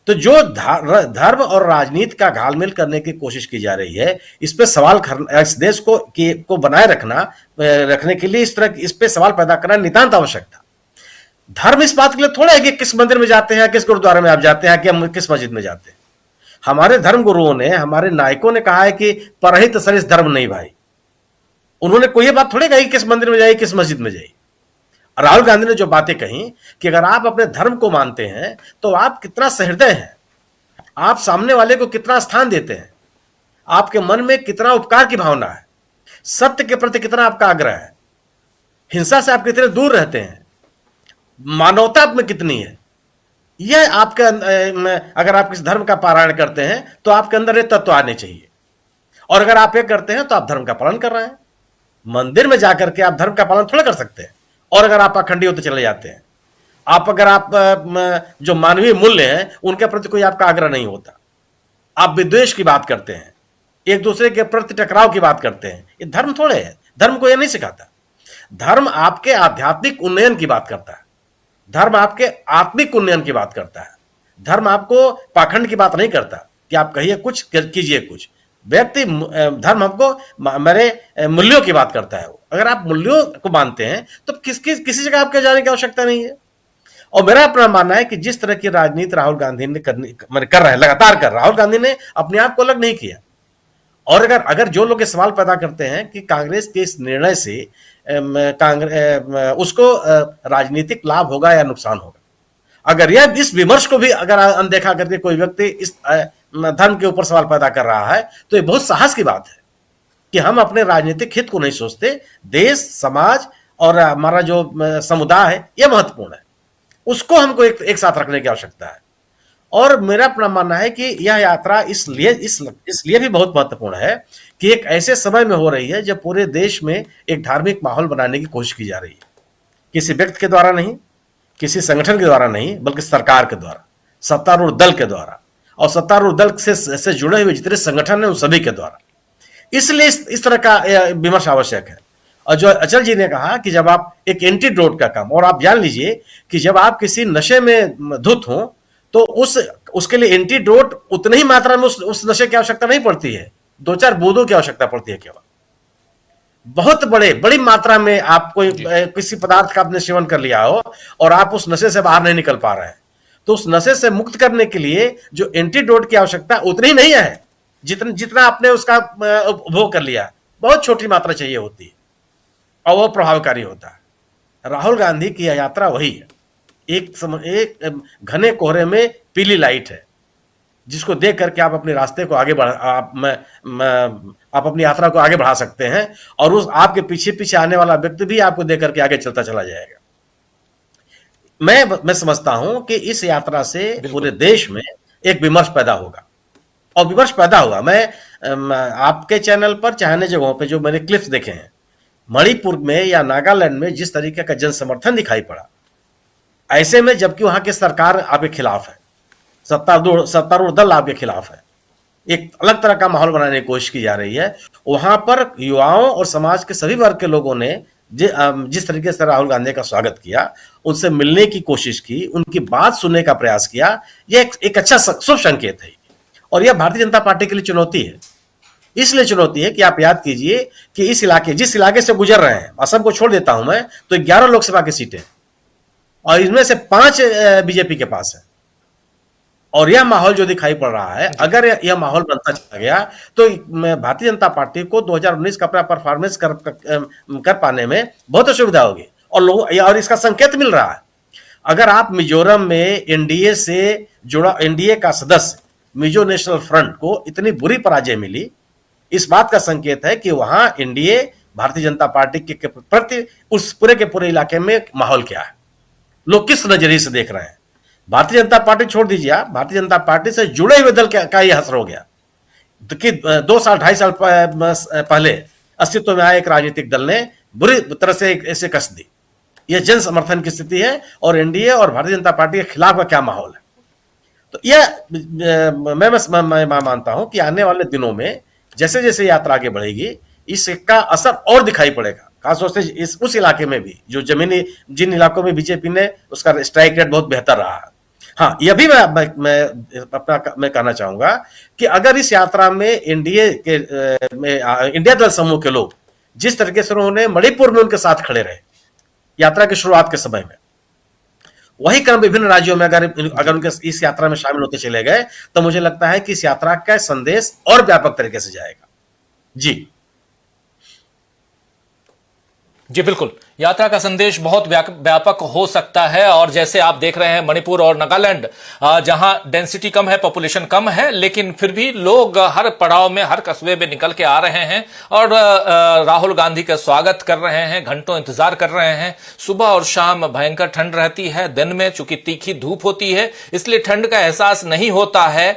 F: तो जो धर्म और राजनीति का घालमेल करने की कोशिश की जा रही है, इस पे सवाल इस देश को बनाए रखने के लिए इस पे सवाल पैदा करना नितांत आवश्यक था। धर्म इस बात के लिए थोड़ा है कि किस मंदिर में जाते हैं, किस गुरुद्वारे में आप जाते हैं, कि किस मस्जिद में जाते हैं। हमारे धर्म गुरुओं ने, हमारे नायकों ने कहा है कि परहित सरिस धर्म नहीं भाई। उन्होंने कोई ये बात थोड़ी कही किस मंदिर में जाइए, किस मस्जिद में जाइए। राहुल गांधी ने जो बातें कही कि अगर आप अपने धर्म को मानते हैं तो आप कितना सहृदय हैं, आप सामने वाले को कितना स्थान देते हैं, आपके मन में कितना उपकार की भावना है, सत्य के प्रति कितना आपका आग्रह है, हिंसा से आप कितने दूर रहते हैं, मानवता में कितनी है। यह आपके अगर आप किस धर्म का पारायण करते हैं तो आपके अंदर ये तत्व आने चाहिए। और अगर आप ये करते हैं तो आप धर्म का पालन कर रहे हैं। मंदिर में जाकर के आप धर्म का पालन थोड़ा कर सकते हैं। और अगर आप अखंडी होते चले जाते हैं, अगर आप जो मानवीय मूल्य हैं उनके प्रति कोई आपका आग्रह नहीं होता, आप विद्वेष की बात करते हैं, एक दूसरे के प्रति टकराव की बात करते हैं, ये धर्म थोड़े है। धर्म को यह नहीं सिखाता। धर्म आपके आध्यात्मिक उन्नयन की बात करता है, धर्म आपके आत्मिक उन्नयन की बात करता है। धर्म आपको पाखंड की बात नहीं करता कि आप कहिए कुछ कीजिए कुछ। धर्म हमको मेरे मूल्यों की बात करता है। अगर आप मूल्यों को मानते हैं तो किसी जगह आपके जाने की आवश्यकता नहीं है। और मेरा अपना मानना है कि जिस तरह की राजनीति राहुल गांधी ने कर रहे हैं, लगातार कर राहुल गांधी ने अपने आप को अलग नहीं किया। और अगर जो लोग सवाल पैदा करते हैं कि कांग्रेस के इस निर्णय से उसको राजनीतिक लाभ होगा या नुकसान होगा, अगर यह इस विमर्श को भी अगर अनदेखा करके कोई व्यक्ति इस धर्म के ऊपर सवाल पैदा कर रहा है तो ये बहुत साहस की बात है कि हम अपने राजनीतिक हित को नहीं सोचते। देश, समाज और हमारा जो समुदाय है यह महत्वपूर्ण है, उसको हमको एक साथ रखने की आवश्यकता है। और मेरा अपना मानना है कि यह यात्रा इसलिए भी बहुत महत्वपूर्ण है कि एक ऐसे समय में हो रही है जब पूरे देश में एक धार्मिक माहौल बनाने की कोशिश की जा रही है। किसी व्यक्ति के द्वारा नहीं, किसी संगठन के द्वारा नहीं, बल्कि सरकार के द्वारा, सत्तारूढ़ दल के द्वारा और सत्तारूढ़ दल से जुड़े हुए जितने संगठन हैं उन सभी के द्वारा। इसलिए इस तरह का विमर्श आवश्यक है। और जो अचल जी ने कहा कि जब आप एक एंटीडोट का काम, और आप जान लीजिए कि जब आप किसी नशे में धुत हो तो उसके लिए एंटीडोट उतनी ही मात्रा में उस नशे की आवश्यकता नहीं पड़ती है, 2-4 बूंदों की आवश्यकता पड़ती है केवल। बहुत बड़ी मात्रा में आप किसी पदार्थ का आपने सेवन कर लिया हो और आप उस नशे से बाहर नहीं निकल पा रहे हैं, तो उस नशे से मुक्त करने के लिए जो एंटीडोट की आवश्यकता उतनी ही नहीं है जितना आपने उसका उपभोग कर लिया। बहुत छोटी मात्रा चाहिए होती है और वह प्रभावकारी होता है। राहुल गांधी की यात्रा वही है, एक घने कोहरे में पीली लाइट है जिसको देख करके आप अपने रास्ते को आगे आप अपनी यात्रा को आगे बढ़ा सकते हैं और उस आपके पीछे पीछे आने वाला व्यक्ति भी आपको देख करके आगे चलता चला जाएगा। मैं समझता हूं कि इस यात्रा से पूरे देश में एक विमर्श पैदा होगा और विमर्श पैदा हुआ। मैं आपके चैनल पर चाहने जगहों पे जो मैंने क्लिप्स देखे हैं, मणिपुर में या नागालैंड में जिस तरीके का जन समर्थन दिखाई पड़ा, ऐसे में जबकि वहां की सरकार आपके खिलाफ है, सत्तारूढ़ दल आपके खिलाफ है, एक अलग तरह का माहौल बनाने की कोशिश की जा रही है। वहां पर युवाओं और समाज के सभी वर्ग के लोगों ने जिस तरीके से राहुल गांधी का स्वागत किया, उनसे मिलने की कोशिश की, उनकी बात सुनने का प्रयास किया, यह एक अच्छा शुभ संकेत है। और यह भारतीय जनता पार्टी के लिए चुनौती है। इसलिए चुनौती है कि आप याद कीजिए कि जिस इलाके से गुजर रहे हैं, असम को छोड़ देता हूं मैं, तो 11 लोकसभा की सीटें और इनमें से 5 बीजेपी के पास है। और यह माहौल जो दिखाई पड़ रहा है, अगर यह माहौल बनता चला गया तो भारतीय जनता पार्टी को 2019 का अपना परफॉर्मेंस कर पाने में बहुत असुविधा होगी। और इसका संकेत मिल रहा है। अगर आप मिजोरम में एनडीए से जुड़ा, एनडीए का सदस्य मिजो नेशनल फ्रंट को इतनी बुरी पराजय मिली, इस बात का संकेत है कि वहां एनडीए भारतीय जनता पार्टी के प्रति उस पूरे के पूरे इलाके में माहौल क्या है, लोग किस नजरिए से देख रहे हैं। भारतीय जनता पार्टी छोड़ दीजिए, भारतीय जनता पार्टी से जुड़े हुए दल का यह असर हो गया कि 2 साल 2.5 साल पहले अस्तित्व में आए एक राजनीतिक दल ने बुरी तरह से ऐसे कस दी। यह जन समर्थन की स्थिति है और एनडीए और भारतीय जनता पार्टी के खिलाफ का क्या माहौल है। तो यह मैं मानता हूं कि आने वाले दिनों में जैसे जैसे यात्रा आगे बढ़ेगी, इसका असर और दिखाई पड़ेगा, खासतौर से उस इलाके में भी जो जिन इलाकों में बीजेपी ने उसका स्ट्राइक रेट बहुत बेहतर रहा है। हाँ, यह भी मैं कहना चाहूंगा कि अगर इस यात्रा में इंडिया दल समूह के लोग जिस तरीके से उन्होंने मणिपुर में उनके साथ खड़े रहे यात्रा की शुरुआत के समय में, वही क्रम विभिन्न राज्यों में अगर उनके इस यात्रा में शामिल होते चले गए, तो मुझे लगता है कि इस यात्रा का संदेश और व्यापक तरीके से जाएगा। जी
A: जी बिल्कुल, यात्रा का संदेश बहुत व्यापक हो सकता है। और जैसे आप देख रहे हैं मणिपुर और नागालैंड, जहां डेंसिटी कम है, पॉपुलेशन कम है, लेकिन फिर भी लोग हर पड़ाव में, हर कस्बे में निकल के आ रहे हैं और राहुल गांधी का स्वागत कर रहे हैं, घंटों इंतजार कर रहे हैं। सुबह और शाम भयंकर ठंड रहती है, दिन में चूंकि तीखी धूप होती है इसलिए ठंड का एहसास नहीं होता है।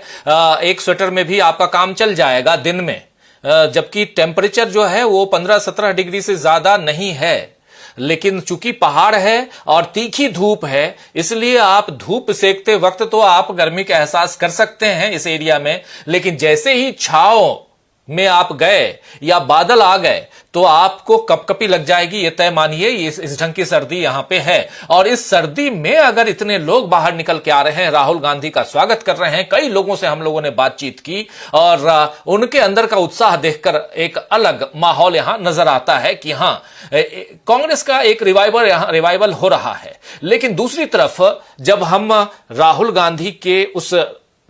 A: एक स्वेटर में भी आपका काम चल जाएगा दिन में, जबकि टेम्परेचर जो है वो 15-17 डिग्री से ज्यादा नहीं है। लेकिन चूंकि पहाड़ है और तीखी धूप है, इसलिए आप धूप सेकते वक्त तो आप गर्मी का एहसास कर सकते हैं इस एरिया में, लेकिन जैसे ही छांव में आप गए या बादल आ गए तो आपको कपकपी लग जाएगी। ये तय मानिए, इस ढंग की सर्दी यहां पे है। और इस सर्दी में अगर इतने लोग बाहर निकल के आ रहे हैं, राहुल गांधी का स्वागत कर रहे हैं, कई लोगों से हम लोगों ने बातचीत की और उनके अंदर का उत्साह देखकर एक अलग माहौल यहां नजर आता है कि हां, कांग्रेस का एक रिवाइवल हो रहा है। लेकिन दूसरी तरफ जब हम राहुल गांधी के उस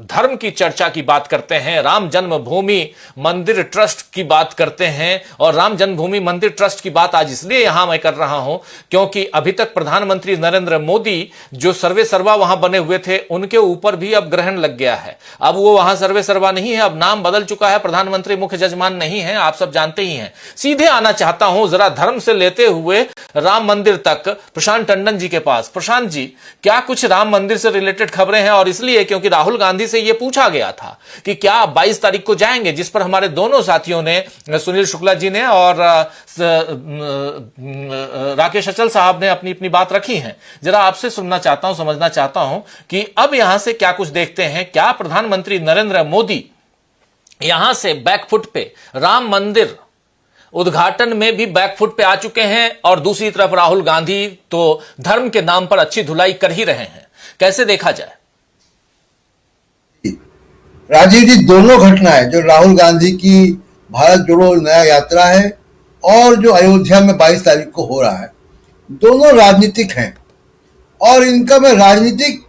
A: धर्म की चर्चा की बात करते हैं, राम जन्मभूमि मंदिर ट्रस्ट की बात करते हैं, और राम जन्मभूमि मंदिर ट्रस्ट की बात आज इसलिए यहां मैं कर रहा हूं क्योंकि अभी तक प्रधानमंत्री नरेंद्र मोदी जो सर्वे सर्वा वहां बने हुए थे, उनके ऊपर भी अब ग्रहण लग गया है। अब वो वहां सर्वे सर्वा नहीं है, अब नाम बदल चुका है, प्रधानमंत्री मुख्य जजमान नहीं है, आप सब जानते ही हैं। सीधे आना चाहता हूं जरा धर्म से लेते हुए राम मंदिर तक, प्रशांत टंडन जी के पास। प्रशांत जी, क्या कुछ राम मंदिर से रिलेटेड खबरें हैं? और इसलिए क्योंकि राहुल गांधी से यह पूछा गया था कि क्या आप 22 तारीख को जाएंगे, जिस पर हमारे दोनों साथियों ने, सुनील शुक्ला जी ने और राकेश अचल साहब ने अपनी अपनी बात रखी है। जरा आपसे सुनना चाहता हूं, समझना चाहता हूं कि अब यहां से क्या कुछ देखते हैं। क्या प्रधानमंत्री नरेंद्र मोदी यहां से बैकफुट पे राम मंदिर उद्घाटन में भी बैकफुट पे आ चुके हैं, और दूसरी तरफ राहुल गांधी तो धर्म के नाम पर अच्छी धुलाई कर ही रहे हैं? कैसे देखा जाए?
G: राजीव जी, दोनों घटनाएं, जो राहुल गांधी की भारत जोड़ो नया यात्रा है और जो अयोध्या में 22 तारीख को हो रहा है, दोनों राजनीतिक हैं। और इनका मैं राजनीतिक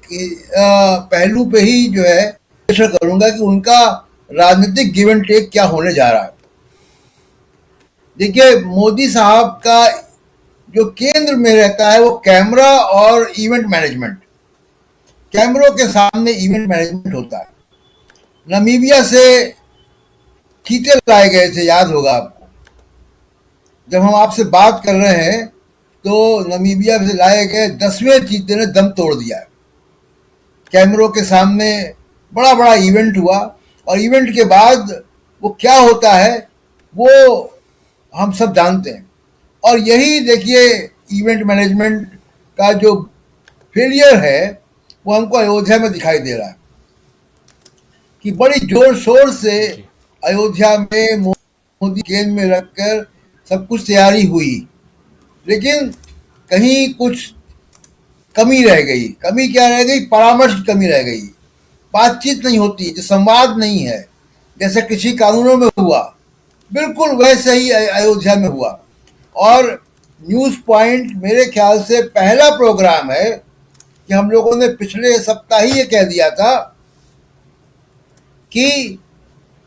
G: पहलू पे ही जो है चर्चा करूंगा कि उनका राजनीतिक गिव एंड टेक क्या होने जा रहा है। देखिए, मोदी साहब का जो केंद्र में रहता है वो कैमरा और इवेंट मैनेजमेंट, कैमरों के सामने इवेंट मैनेजमेंट होता है। नमीबिया से चीते लाए गए थे, याद होगा आपको। जब हम आपसे बात कर रहे हैं तो नमीबिया से लाए गए 10वें चीते ने दम तोड़ दिया है। कैमरों के सामने बड़ा बड़ा इवेंट हुआ, और इवेंट के बाद वो क्या होता है वो हम सब जानते हैं। और यही देखिए, इवेंट मैनेजमेंट का जो फेलियर है वो हमको अयोध्या में दिखाई दे रहा है। कि बड़ी जोर शोर से अयोध्या में मोदी केंद्र में रखकर सब कुछ तैयारी हुई, लेकिन कहीं कुछ कमी रह गई। कमी क्या रह गई? परामर्श की कमी रह गई। बातचीत नहीं होती, जो संवाद नहीं है, जैसे कृषि कानूनों में हुआ, बिल्कुल वैसे ही अयोध्या में हुआ। और न्यूज पॉइंट मेरे ख्याल से पहला प्रोग्राम है कि हम लोगों ने पिछले सप्ताह ही ये कह दिया था कि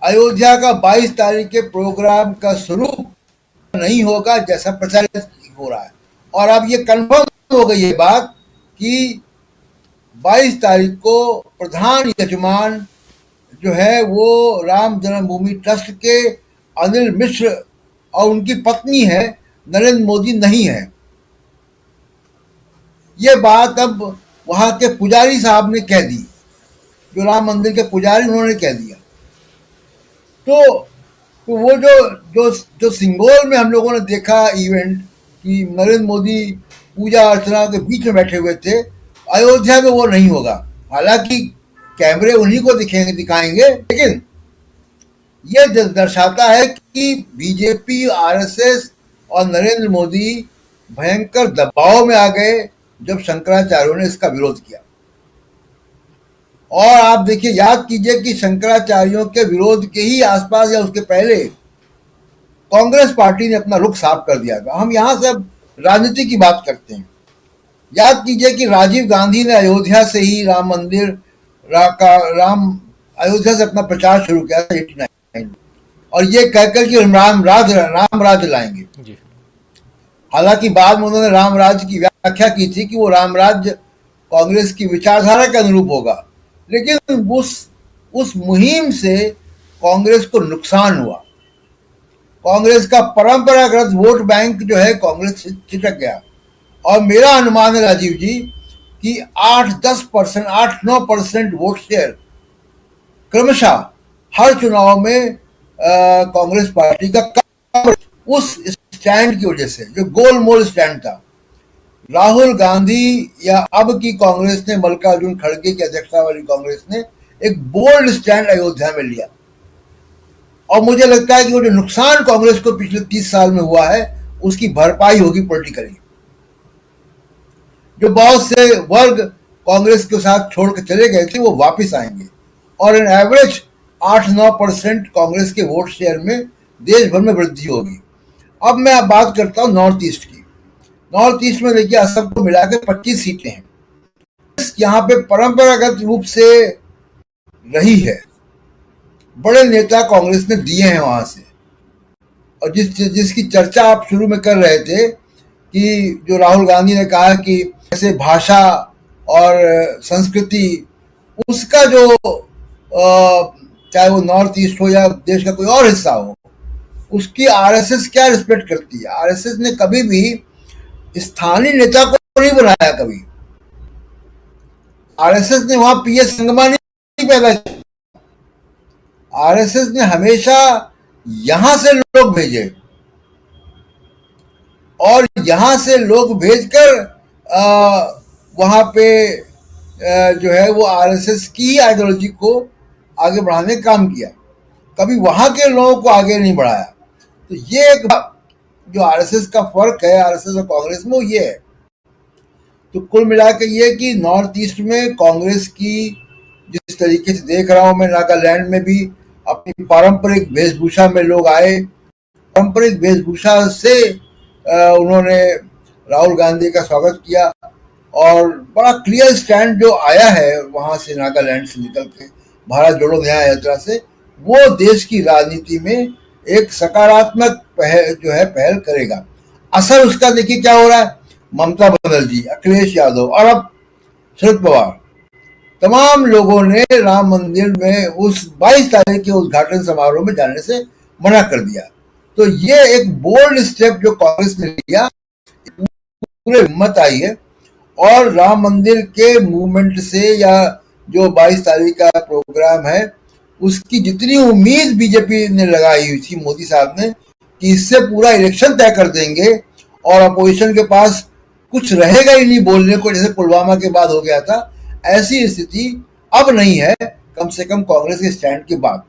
G: अयोध्या का 22 तारीख के प्रोग्राम का स्वरूप नहीं होगा जैसा प्रचारित हो रहा है। और अब ये कन्फर्म हो गई है बात कि 22 तारीख को प्रधान यजमान जो है वो राम जन्मभूमि ट्रस्ट के अनिल मिश्र और उनकी पत्नी है, नरेंद्र मोदी नहीं है। ये बात अब वहां के पुजारी साहब ने कह दी, जो राम मंदिर के पुजारी, उन्होंने कह दिया। तो वो जो सिंगोल में हम लोगों ने देखा इवेंट कि नरेंद्र मोदी पूजा अर्चना के बीच में बैठे हुए थे, अयोध्या में वो नहीं होगा। हालांकि कैमरे उन्हीं को दिखाएंगे, लेकिन ये दर्शाता है कि बीजेपी, आरएसएस और नरेंद्र मोदी भयंकर दबाव में आ गए जब शंकराचार्यों ने इसका विरोध किया। और आप देखिए, याद कीजिए कि शंकराचार्यों के विरोध के ही आसपास या उसके पहले कांग्रेस पार्टी ने अपना रुख साफ कर दिया था। हम यहां से अब राजनीति की बात करते हैं। याद कीजिए कि राजीव गांधी ने अयोध्या से ही राम मंदिर अयोध्या से अपना प्रचार शुरू किया था 89, और ये कहकर कि हम राम राज्य लाएंगे। हालांकि बाद में उन्होंने राम राज्य की व्याख्या की थी कि वो राम राज्य कांग्रेस की विचारधारा के अनुरूप होगा, लेकिन उस मुहिम से कांग्रेस को नुकसान हुआ। कांग्रेस का परंपरागत वोट बैंक जो है कांग्रेस से छिटक गया। और मेरा अनुमान है राजीव जी कि 8-10%, 8-9% वोट शेयर क्रमशः हर चुनाव में कांग्रेस पार्टी का कम, उस स्टैंड की वजह से, जो गोलमोल स्टैंड था। राहुल गांधी या अब की कांग्रेस ने, मल्लिकार्जुन खड़गे की अध्यक्षता वाली कांग्रेस ने एक बोल्ड स्टैंड अयोध्या में लिया। और मुझे लगता है कि वो जो नुकसान कांग्रेस को पिछले 30 साल में हुआ है, उसकी भरपाई होगी पॉलिटिकली। जो बहुत से वर्ग कांग्रेस के साथ छोड़कर चले गए थे वो वापस आएंगे, और इन एवरेज 8-9% कांग्रेस के वोट शेयर में देश भर में वृद्धि होगी। अब मैं बात करता हूं नॉर्थ ईस्ट की। नॉर्थ ईस्ट में देखिए, असम को मिलाकर 25 सीटें हैं। यहाँ पे परंपरागत रूप से रही है, बड़े नेता कांग्रेस ने दिए हैं वहां से। और जिसकी चर्चा आप शुरू में कर रहे थे कि जो राहुल गांधी ने कहा कि ऐसे भाषा और संस्कृति, उसका जो चाहे वो नॉर्थ ईस्ट हो या देश का कोई और हिस्सा हो, उसकी आरएसएस क्या रिस्पेक्ट करती है? आरएसएस ने कभी भी स्थानीय नेता को नहीं बनाया। कभी आरएसएस ने वहां पीएस संगमा नहीं पैदा किया। आरएसएस ने हमेशा यहां से लोग भेजे, और यहां से लोग भेजकर वहां पे जो है वो आरएसएस की आइडियोलॉजी को आगे बढ़ाने का काम किया। कभी वहां के लोगों को आगे नहीं बढ़ाया। तो ये एक जो आरएसएस का फर्क है आरएसएस और कांग्रेस में, वो ये है। तो कुल मिलाकर ये कि नॉर्थ ईस्ट में कांग्रेस की जिस तरीके से देख रहा हूं मैं, नागालैंड में भी अपनी पारंपरिक वेशभूषा में लोग आए। पारंपरिक वेशभूषा से उन्होंने राहुल गांधी का स्वागत किया, और बड़ा क्लियर स्टैंड जो आया है वहां से, नागालैंड से निकल के भारत जोड़ो न्याय यात्रा से, वो देश की राजनीति में एक सकारात्मक पहल करेगा। असर उसका देखिए क्या हो रहा है। ममता बनर्जी, अखिलेश यादव और अब शरद पवार, तमाम लोगों ने राम मंदिर में उस 22 तारीख के उद्घाटन समारोह में जाने से मना कर दिया। तो ये एक बोल्ड स्टेप जो कांग्रेस ने लिया, पूरे हिम्मत आई है। और राम मंदिर के मूवमेंट से या जो 22 तारीख का प्रोग्राम है, उसकी जितनी उम्मीद बीजेपी ने लगाई हुई थी, मोदी साहब ने, कि इससे पूरा इलेक्शन तय कर देंगे और अपोजिशन के पास कुछ रहेगा ही नहीं बोलने को, जैसे पुलवामा के बाद हो गया था, ऐसी स्थिति अब नहीं है। कम से कम कांग्रेस के स्टैंड के बाद।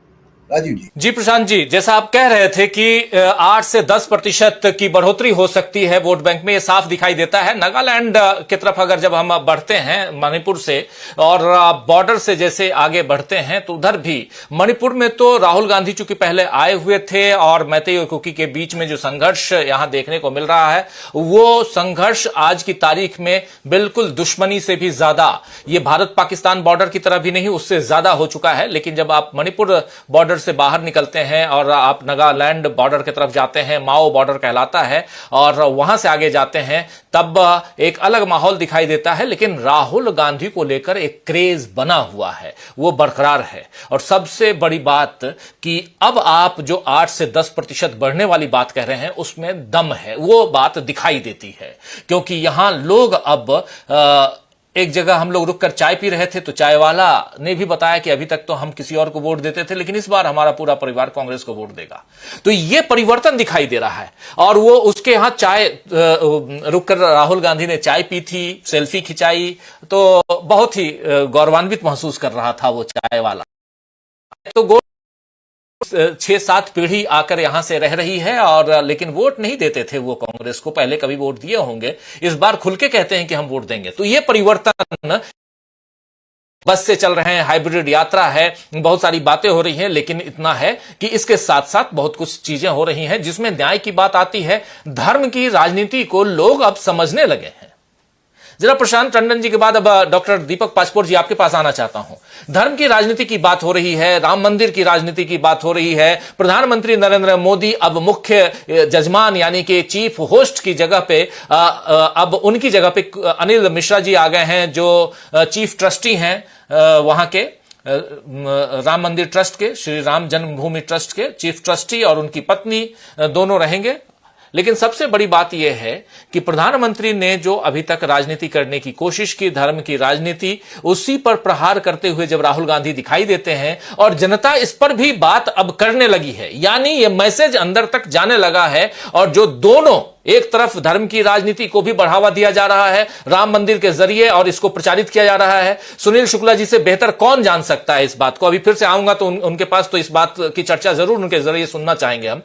G: राजीव जी।
A: जी प्रशांत जी, जैसा आप कह रहे थे कि 8 से 10% की बढ़ोतरी हो सकती है वोट बैंक में, ये साफ दिखाई देता है। नागालैंड की तरफ अगर जब हम बढ़ते हैं मणिपुर से और बॉर्डर से जैसे आगे बढ़ते हैं तो उधर भी मणिपुर में तो राहुल गांधी चूंकि पहले आए हुए थे और मैतेई और कुकी के बीच में जो संघर्ष यहां देखने को मिल रहा है वो संघर्ष आज की तारीख में बिल्कुल दुश्मनी से भी ज्यादा, ये भारत पाकिस्तान बॉर्डर की तरह भी नहीं, उससे ज्यादा हो चुका है। लेकिन जब आप मणिपुर बॉर्डर से बाहर निकलते हैं और आप नागालैंड बॉर्डर की तरफ जाते हैं, माओ बॉर्डर कहलाता है, और वहां से आगे जाते हैं तब एक अलग माहौल दिखाई देता है। लेकिन राहुल गांधी को लेकर एक क्रेज बना हुआ है, वो बरकरार है। और सबसे बड़ी बात कि अब आप जो 8 से 10% बढ़ने वाली बात कह रहे हैं उसमें दम है, वो बात दिखाई देती है। क्योंकि यहां लोग अब एक जगह हम लोग रुककर चाय पी रहे थे तो चाय वाला ने भी बताया कि अभी तक तो हम किसी और को वोट देते थे लेकिन इस बार हमारा पूरा परिवार कांग्रेस को वोट देगा। तो ये परिवर्तन दिखाई दे रहा है। और वो उसके यहां चाय रुककर राहुल गांधी ने चाय पी थी, सेल्फी खिंचाई, तो बहुत ही गौरवान्वित महसूस कर रहा था वो चाय वाला। तो 6-7 पीढ़ी आकर यहां से रह रही है और लेकिन वोट नहीं देते थे वो कांग्रेस को, पहले कभी वोट दिए होंगे, इस बार खुल के कहते हैं कि हम वोट देंगे। तो ये परिवर्तन, बस से चल रहे हैं, हाइब्रिड यात्रा है, बहुत सारी बातें हो रही हैं, लेकिन इतना है कि इसके साथ साथ बहुत कुछ चीजें हो रही हैं जिसमें न्याय की बात आती है। धर्म की राजनीति को लोग अब समझने लगे हैं। जरा प्रशांत टंडन जी के बाद अब डॉक्टर दीपक पाचपोर जी आपके पास आना चाहता हूं। धर्म की राजनीति की बात हो रही है, राम मंदिर की राजनीति की बात हो रही है। प्रधानमंत्री नरेंद्र मोदी अब मुख्य जजमान यानी कि चीफ होस्ट की जगह पे अब उनकी जगह पे अनिल मिश्रा जी आ गए हैं जो चीफ ट्रस्टी हैं वहां के राम मंदिर ट्रस्ट के, श्री राम जन्मभूमि ट्रस्ट के चीफ ट्रस्टी, और उनकी पत्नी दोनों रहेंगे। लेकिन सबसे बड़ी बात यह है कि प्रधानमंत्री ने जो अभी तक राजनीति करने की कोशिश की, धर्म की राजनीति, उसी पर प्रहार करते हुए जब राहुल गांधी दिखाई देते हैं और जनता इस पर भी बात अब करने लगी है, यानी यह मैसेज अंदर तक जाने लगा है। और जो दोनों, एक तरफ धर्म की राजनीति को भी बढ़ावा दिया जा रहा है राम मंदिर के जरिए और इसको प्रचारित किया जा रहा है। सुनील शुक्ला जी से बेहतर कौन जान सकता है इस बात को। अभी फिर से आऊंगा तो उनके पास तो इस बात की चर्चा जरूर उनके जरिए सुनना चाहेंगे हम।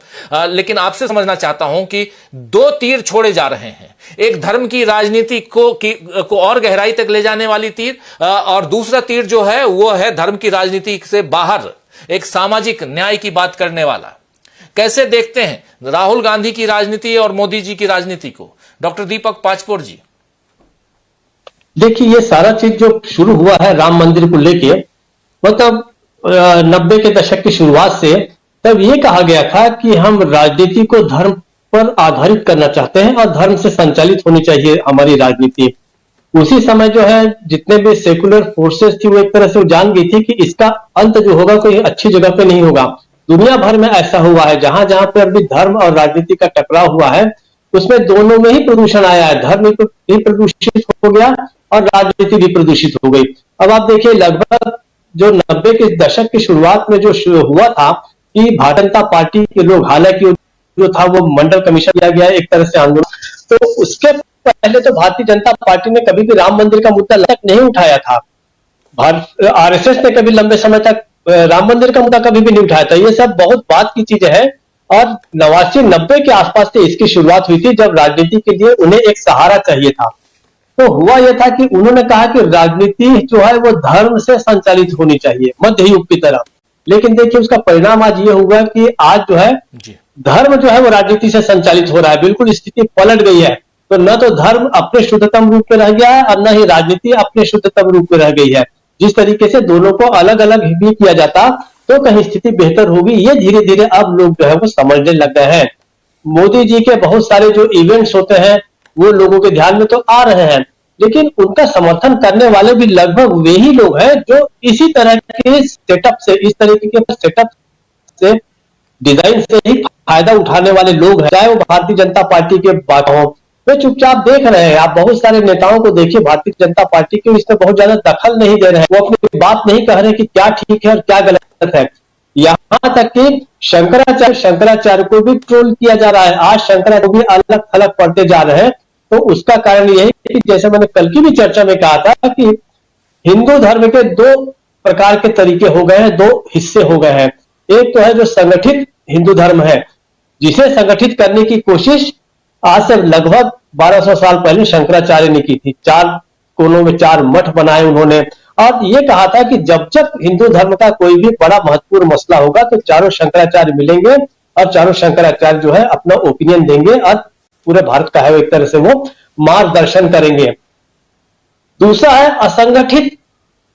A: लेकिन आपसे समझना चाहता हूं कि 2 तीर छोड़े जा रहे हैं, एक धर्म की राजनीति को और गहराई तक ले जाने वाली तीर, और दूसरा तीर जो है वो है धर्म की राजनीति से बाहर एक सामाजिक न्याय की बात करने वाला। कैसे देखते हैं राहुल गांधी की राजनीति और मोदी जी की राजनीति को, डॉक्टर दीपक पाचपोर जी?
H: देखिए, ये सारा चीज जो शुरू हुआ है राम मंदिर को लेके, मतलब 90 के दशक की शुरुआत से, तब ये कहा गया था कि हम राजनीति को धर्म पर आधारित करना चाहते हैं और धर्म से संचालित होनी चाहिए हमारी राजनीति। उसी समय जो है जितने भी सेकुलर फोर्सेस थी वो एक तरह से जान गई थी कि इसका अंत जो होगा कोई अच्छी जगह पे नहीं होगा। दुनिया भर में ऐसा हुआ है, जहां जहां पे अभी धर्म और राजनीति का टकराव हुआ है उसमें दोनों में ही प्रदूषण आया है। धर्म भी प्रदूषित हो गया और राजनीति भी प्रदूषित हो गई। अब आप देखिए, लगभग जो 90 के दशक की शुरुआत में जो हुआ था कि भारतीय जनता पार्टी के लोग, हालांकि जो था वो मंडल कमीशन किया गया एक तरह से आंदोलन, तो उसके पहले तो भारतीय जनता पार्टी ने कभी भी राम मंदिर का मुद्दा नहीं उठाया था। आरएसएस ने कभी लंबे समय तक राम मंदिर का मुद्दा कभी भी नहीं उठाया था। ये सब बहुत बात की चीजें हैं और 89-90 के आसपास से इसकी शुरुआत हुई थी, जब राजनीति के लिए उन्हें एक सहारा चाहिए था। तो हुआ यह था कि उन्होंने कहा कि राजनीति जो है वो धर्म से संचालित होनी चाहिए, मध्य युग की तरह। लेकिन देखिए, उसका परिणाम आज ये हुआ कि आज जो है धर्म जो है वो राजनीति से संचालित हो रहा है। बिल्कुल स्थिति पलट गई है। तो न तो धर्म अपने शुद्धतम रूप में रह गया है और न ही राजनीति अपने शुद्धतम रूप में रह गई है। जिस तरीके से दोनों को अलग अलग भी किया जाता तो कहीं स्थिति बेहतर होगी, ये धीरे धीरे अब लोग जो है वो समझने लग गए हैं। मोदी जी के बहुत सारे जो इवेंट्स होते हैं वो लोगों के ध्यान में तो आ रहे हैं, लेकिन उनका समर्थन करने वाले भी लगभग वही लोग हैं जो इसी तरह के सेटअप से, इस तरीके के सेटअप से, डिजाइन से ही फायदा उठाने वाले लोग हैं। चाहे वो भारतीय जनता पार्टी के बात हो, वे चुपचाप देख रहे हैं। आप बहुत सारे नेताओं को देखिए भारतीय जनता पार्टी के, इसमें बहुत ज्यादा दखल नहीं दे रहे हैं। वो अपनी बात नहीं कह रहे कि क्या ठीक है और क्या गलत है। यहां तक कि शंकराचार्य को भी ट्रोल किया जा रहा है। आज शंकराचार्य को भी अलग थलग पड़ते जा रहे हैं। तो उसका कारण यही है कि जैसे मैंने कल की भी चर्चा में कहा था कि हिंदू धर्म के 2 प्रकार के तरीके हो गए हैं, दो हिस्से हो गए हैं। एक तो है जो संगठित हिंदू धर्म है, जिसे संगठित करने की कोशिश आज से लगभग 1200 साल पहले शंकराचार्य ने की थी। 4 कोनों में 4 मठ बनाए उन्होंने, और ये कहा था कि जब जब हिंदू धर्म का कोई भी बड़ा महत्वपूर्ण मसला होगा तो चारों शंकराचार्य मिलेंगे और चारों शंकराचार्य जो है अपना ओपिनियन देंगे और पूरे भारत का है एक तरह से वो मार्गदर्शन करेंगे। दूसरा है असंगठित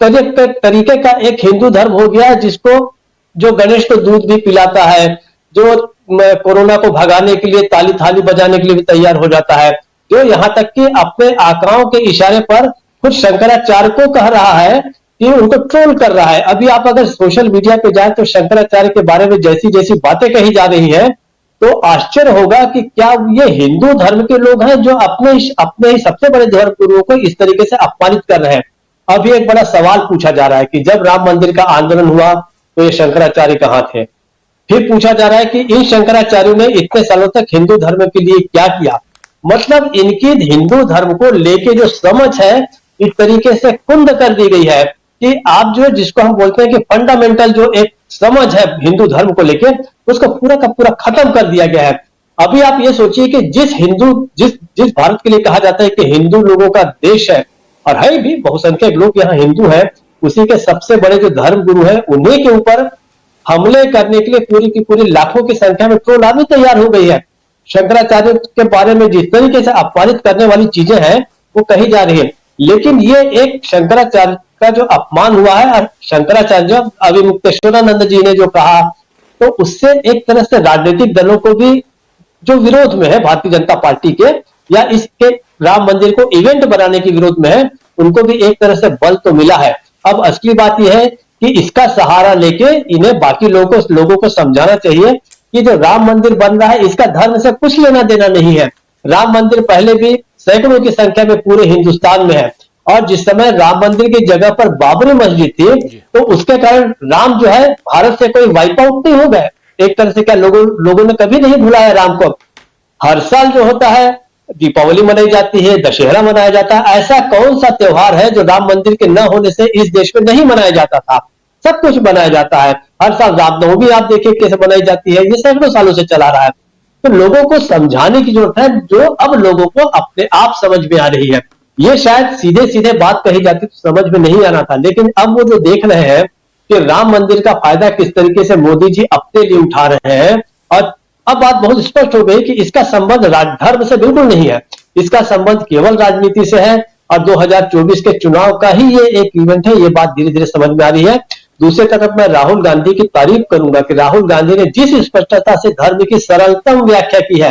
H: तरीके का एक हिंदू धर्म हो गया, जिसको जो गणेश को दूध भी पिलाता है, जो कोरोना को भगाने के लिए ताली थाली बजाने के लिए भी तैयार हो जाता है, जो यहां तक कि अपने आकाओं के इशारे पर खुद शंकराचार्य को कह रहा है कि उनको ट्रोल कर रहा है। अभी आप अगर सोशल मीडिया पे जाए तो शंकराचार्य के बारे में जैसी जैसी बातें कही जा रही हैं तो आश्चर्य होगा कि क्या ये हिंदू धर्म के लोग हैं जो अपने ही सबसे बड़े धर्म गुरुओं को इस तरीके से अपमानित कर रहे हैं। अभी एक बड़ा सवाल पूछा जा रहा है कि जब राम मंदिर का आंदोलन हुआ तो ये शंकराचार्य कहां थे। फिर पूछा जा रहा है कि इन शंकराचार्यों ने इतने सालों तक हिंदू धर्म के लिए क्या किया। मतलब इनकी हिंदू धर्म को लेके जो समझ है इस तरीके से कुंद कर दी गई है कि आप जो जिसको हम बोलते हैं कि फंडामेंटल जो एक समझ है हिंदू धर्म को लेके, उसको पूरा का पूरा खत्म कर दिया गया है। अभी आप ये सोचिए कि जिस भारत के लिए कहा जाता है कि हिंदू लोगों का देश है, और है भी बहुसंख्यक लोग यहाँ हिंदू हैं, उसी के सबसे बड़े जो धर्म गुरु हैं उन्हीं के ऊपर हमले करने के लिए पूरी की पूरी लाखों की संख्या में ट्रोल आर्मी तैयार हो गई है। शंकराचार्य के बारे में जिस तरीके से अपमानित करने वाली चीजें हैं वो कही जा रही है, लेकिन ये एक शंकराचार्य का जो अपमान हुआ है, और शंकराचार्य अभी मुक्तेश्वरानंद जी ने जो कहा, तो उससे एक तरह से राजनीतिक दलों को भी जो विरोध में है भारतीय जनता पार्टी के, या इसके राम मंदिर को इवेंट बनाने के विरोध में है, उनको भी एक तरह से बल तो मिला है। अब असली बात यह है कि इसका सहारा लेके इन्हें बाकी लोगों को समझाना चाहिए कि जो राम मंदिर बन रहा है इसका धर्म से कुछ लेना देना नहीं है। राम मंदिर पहले भी सैकड़ों की संख्या में पूरे हिंदुस्तान में है, और जिस समय राम मंदिर की जगह पर बाबरी मस्जिद थी तो उसके कारण राम जो है भारत से कोई वाइप आउट नहीं हो गए। एक तरह से क्या लोगों ने कभी नहीं भुलाया राम को। हर साल जो होता है दीपावली मनाई जाती है, दशहरा मनाया जाता है, ऐसा कौन सा त्योहार है जो राम मंदिर के न होने से इस देश में नहीं मनाया जाता था। सब कुछ मनाया जाता है। हर साल रामनवमी आप देखिए कैसे मनाई जाती है, ये सैकड़ों सालों से चला रहा है। तो लोगों को समझाने की जरूरत है, जो अब लोगों को अपने आप समझ में आ रही है। ये शायद सीधे सीधे बात कही जाती तो समझ में नहीं आना था, लेकिन अब वो जो देख रहे हैं कि राम मंदिर का फायदा किस तरीके से मोदी जी अपने लिए उठा रहे हैं, और अब बात बहुत स्पष्ट हो गई कि इसका संबंध धर्म से बिल्कुल नहीं है, इसका संबंध केवल राजनीति से है, और 2024 के चुनाव का ही ये एक इवेंट है। ये बात धीरे धीरे समझ में आ रही है। दूसरी तरफ मैं राहुल गांधी की तारीफ करूंगा कि राहुल गांधी ने जिस स्पष्टता से धर्म की सरलतम व्याख्या की है,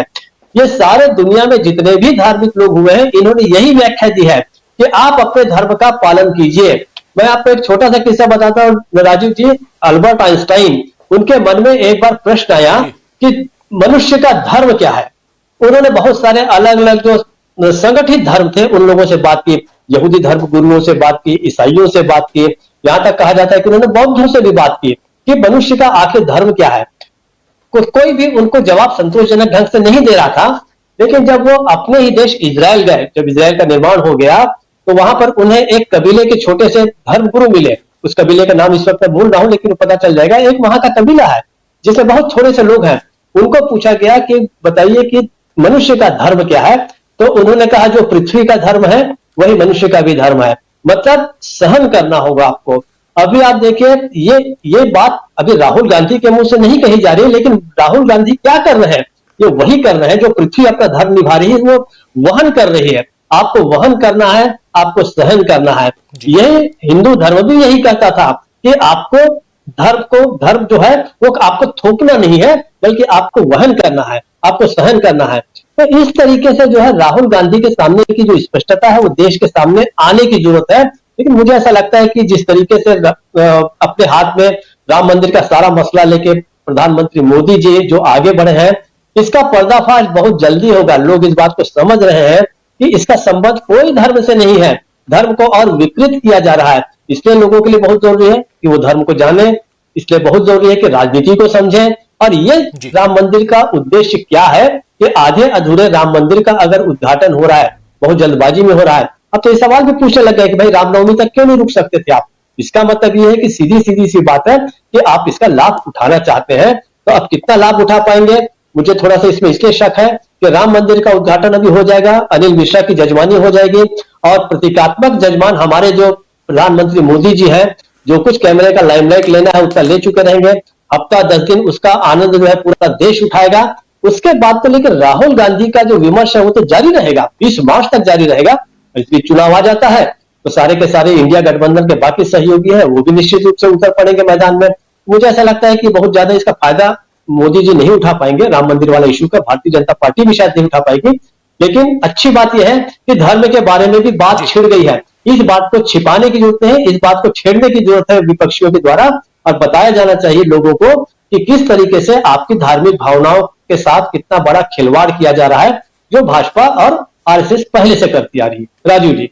H: ये सारे दुनिया में जितने भी धार्मिक लोग हुए हैं इन्होंने यही व्याख्या दी है कि आप अपने धर्म का पालन कीजिए। मैं आपको एक छोटा सा किस्सा बताता हूं राजीव जी। अल्बर्ट आइंस्टाइन, उनके मन में एक बार प्रश्न आया कि मनुष्य का धर्म क्या है। उन्होंने बहुत सारे अलग अलग जो संगठित धर्म थे उन लोगों से बात की, यहूदी धर्म गुरुओं से बात की, ईसाइयों से बात की, यहां तक कहा जाता है कि उन्होंने बौद्धों से भी बात की कि मनुष्य का आखिर धर्म क्या है। कोई भी उनको जवाब संतोषजनक ढंग से नहीं दे रहा था। लेकिन जब वो अपने ही देश इजराइल गए, जब इजराइल का निर्माण हो गया तो वहां पर उन्हें एक कबीले के छोटे से धर्मगुरु मिले। उस कबीले का नाम इस वक्त मैं भूल रहा हूं, लेकिन पता चल जाएगा। एक वहां का कबीला है जिसमें बहुत थोड़े से लोग हैं। उनको पूछा गया कि बताइए कि मनुष्य का धर्म क्या है, तो उन्होंने कहा जो पृथ्वी का धर्म है वही मनुष्य का भी धर्म है। मतलब सहन करना होगा आपको। अभी आप देखिए ये बात अभी राहुल गांधी के मुंह से नहीं कही जा रही, लेकिन राहुल गांधी क्या कर रहे हैं, ये वही कर रहे हैं जो पृथ्वी अपना धर्म निभा रही है, वो वहन कर रही है। आपको वहन करना है, आपको सहन करना है। यही हिंदू धर्म भी यही कहता था कि आपको धर्म जो है वो आपको थोपना नहीं है, बल्कि आपको वहन करना है, आपको सहन करना है। तो इस तरीके से जो है राहुल गांधी के सामने की जो स्पष्टता है वो देश के सामने आने की जरूरत है। लेकिन मुझे ऐसा लगता है कि जिस तरीके से अपने हाथ में राम मंदिर का सारा मसला लेके प्रधानमंत्री मोदी जी जो आगे बढ़े हैं, इसका पर्दाफाश बहुत जल्दी होगा। लोग इस बात को समझ रहे हैं कि इसका संबंध कोई धर्म से नहीं है, धर्म को और विकृत किया जा रहा है। इसलिए लोगों के लिए बहुत जरूरी है कि वो धर्म को जाने, इसलिए बहुत जरूरी है कि राजनीति को समझें। और ये राम मंदिर का उद्देश्य क्या है कि आधे अधूरे राम मंदिर का अगर उद्घाटन हो रहा है, बहुत जल्दबाजी में हो रहा है। अब तो ये सवाल भी पूछने लग गए कि भाई रामनवमी तक क्यों नहीं रुक सकते थे आप, इसका मतलब ये है कि सीधी सीधी सी बात है कि आप इसका लाभ उठाना चाहते हैं, तो आप कितना लाभ उठा पाएंगे? मुझे थोड़ा सा इसमें इसलिए शक है कि राम मंदिर का उद्घाटन अभी हो जाएगा, अनिल मिश्रा की जजमानी हो जाएगी और प्रतीकात्मक जजमान हमारे जो प्रधानमंत्री मोदी जी हैं, जो कुछ कैमरे का लाइमलाइट लेना है उसका ले चुके रहेंगे। हफ्ता 10 दिन उसका आनंद जो है पूरा देश उठाएगा। उसके बाद तो लेकिन राहुल गांधी का जो विमर्श है वो तो जारी रहेगा, 20 मार्च तक जारी रहेगा। इसलिए चुनाव आ जाता है तो सारे के सारे इंडिया गठबंधन के बाकी सहयोगी हैं वो भी निश्चित रूप से उतर पड़ेंगे मैदान में। मुझे ऐसा लगता है कि बहुत ज्यादा इसका फायदा मोदी जी नहीं उठा पाएंगे, राम मंदिर वाला इशू का भारतीय जनता पार्टी भी शायद नहीं उठा पाएगी। लेकिन अच्छी बात यह है कि धर्म के बारे में भी बात छिड़ गई है। इस बात को छिपाने की जरूरत नहीं, इस बात को छेड़ने की जरूरत है विपक्षियों के द्वारा, और बताया जाना चाहिए लोगों को कि किस तरीके से आपकी धार्मिक भावनाओं के साथ कितना बड़ा खिलवाड़ किया जा रहा है, जो भाजपा और आरएसएस पहले से करती आ रही है। राजीव जी।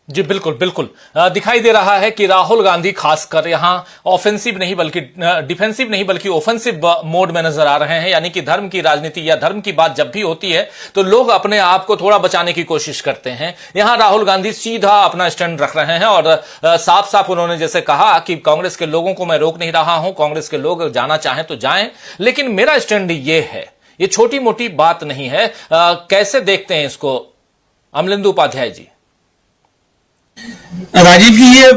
A: जी बिल्कुल बिल्कुल, दिखाई दे रहा है कि राहुल गांधी खासकर यहां ऑफेंसिव नहीं बल्कि डिफेंसिव नहीं बल्कि ऑफेंसिव मोड में नजर आ रहे हैं। यानी कि धर्म की राजनीति या धर्म की बात जब भी होती है तो लोग अपने आप को थोड़ा बचाने की कोशिश करते हैं। यहां राहुल गांधी सीधा अपना स्टैंड रख रहे हैं और साफ साफ उन्होंने जैसे कहा कि कांग्रेस के लोगों को मैं रोक नहीं रहा हूं, कांग्रेस के लोग जाना चाहें तो जाएं, लेकिन मेरा स्टैंड ये है, ये छोटी मोटी बात नहीं है। कैसे देखते हैं इसको अमलेंदु उपाध्याय जी?
E: राजीव जी, ये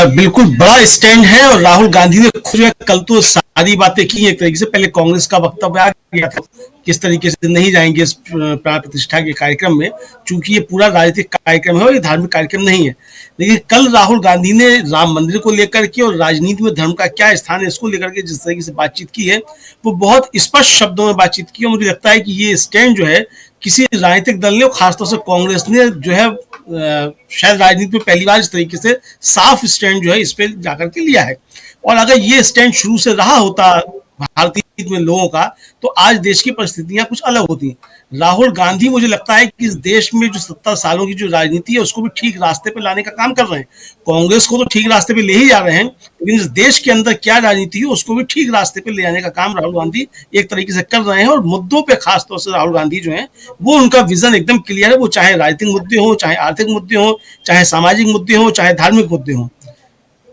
E: बिल्कुल बड़ा स्टैंड है और राहुल गांधी ने खुद कल तो सारी बातें की एक तरीके से। पहले कांग्रेस का वक्तव्य आ गया था किस तरीके से नहीं जाएंगे इस प्राण प्रतिष्ठा के कार्यक्रम में, चूंकि ये पूरा राजनीतिक कार्यक्रम है और ये धार्मिक कार्यक्रम नहीं है। लेकिन कल राहुल गांधी ने राम मंदिर को लेकर के और राजनीति में धर्म का क्या स्थान है इसको लेकर के जिस तरीके से बातचीत की है वो बहुत स्पष्ट शब्दों में बातचीत की। और मुझे लगता है कि ये स्टैंड जो है किसी राजनीतिक दल ने और खासतौर से कांग्रेस ने जो है शायद राजनीति में पहली बार इस तरीके से साफ स्टैंड जो है इस पे जाकर के लिया है। और अगर ये स्टैंड शुरू से रहा होता भारतीय में लोगों का तो आज देश की परिस्थितियां कुछ अलग होती। राहुल गांधी मुझे लगता है कि इस देश में जो 70 सालों की जो राजनीति है उसको भी ठीक रास्ते पे लाने का काम कर रहे हैं। कांग्रेस को तो ठीक रास्ते पे ले ही जा रहे हैं, लेकिन इस देश के अंदर क्या राजनीति है उसको भी ठीक रास्ते पे ले जाने का काम राहुल गांधी एक तरीके से कर रहे हैं। और मुद्दों पे खासतौर से राहुल गांधी जो है वो उनका विजन एकदम क्लियर है। वो चाहे राजनीतिक मुद्दे हो, चाहे आर्थिक मुद्दे हो, चाहे सामाजिक मुद्दे हो, चाहे धार्मिक मुद्दे हो,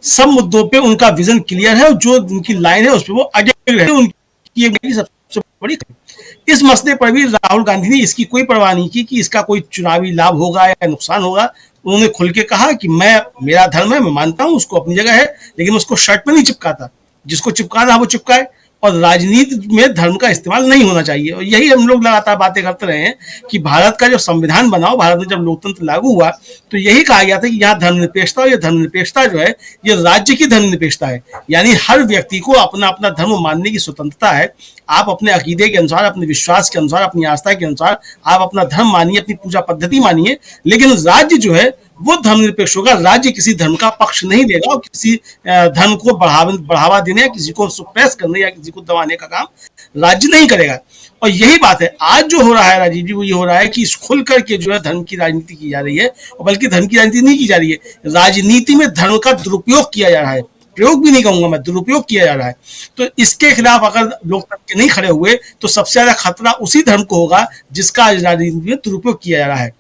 E: सब मुद्दों पे उनका विजन क्लियर है और जो उनकी लाइन है उस पर वो अड़े रहे। उनकी सबसे बड़ी इस मसले पर भी राहुल गांधी ने इसकी कोई परवाह नहीं की कि इसका कोई चुनावी लाभ होगा या नुकसान होगा। उन्होंने खुल के कहा कि मेरा धर्म है, मैं मानता हूं, उसको अपनी जगह है, लेकिन उसको शर्ट में नहीं चिपकाता, जिसको चिपकाना है वो चिपकाए और राजनीति में धर्म का इस्तेमाल नहीं होना चाहिए। और यही हम लोग लगातार बातें करते रहे हैं कि भारत का जब संविधान बना, भारत में जब लोकतंत्र लागू हुआ तो यही कहा गया था कि यहाँ धर्मनिरपेक्षता, और ये धर्मनिरपेक्षता जो है ये राज्य की धर्मनिरपेक्षता है। यानी हर व्यक्ति को अपना अपना धर्म मानने की स्वतंत्रता है। आप अपने अकीदे के अनुसार, अपने विश्वास के अनुसार, अपनी आस्था के अनुसार आप अपना धर्म मानिए, अपनी पूजा पद्धति मानिए, लेकिन राज्य जो है वो धर्मनिरपेक्ष होगा। राज्य किसी धर्म का पक्ष नहीं लेगा और किसी धर्म को बढ़ावा देने या किसी को सुप्रेस करने या किसी को दबाने का काम राज्य नहीं करेगा। और यही बात है आज जो हो रहा है राजीव जी, वो ये हो रहा है कि खुल करके जो है धर्म की राजनीति की जा रही है, और बल्कि धर्म की राजनीति नहीं की जा रही है, राजनीति में धर्म का दुरुपयोग किया जा रहा है। प्रयोग भी नहीं कहूंगा मैं, दुरुपयोग किया जा रहा है। तो इसके खिलाफ अगर लोग नहीं खड़े हुए तो सबसे ज्यादा खतरा उसी धर्म को होगा जिसका राजनीति में दुरुपयोग किया जा रहा है।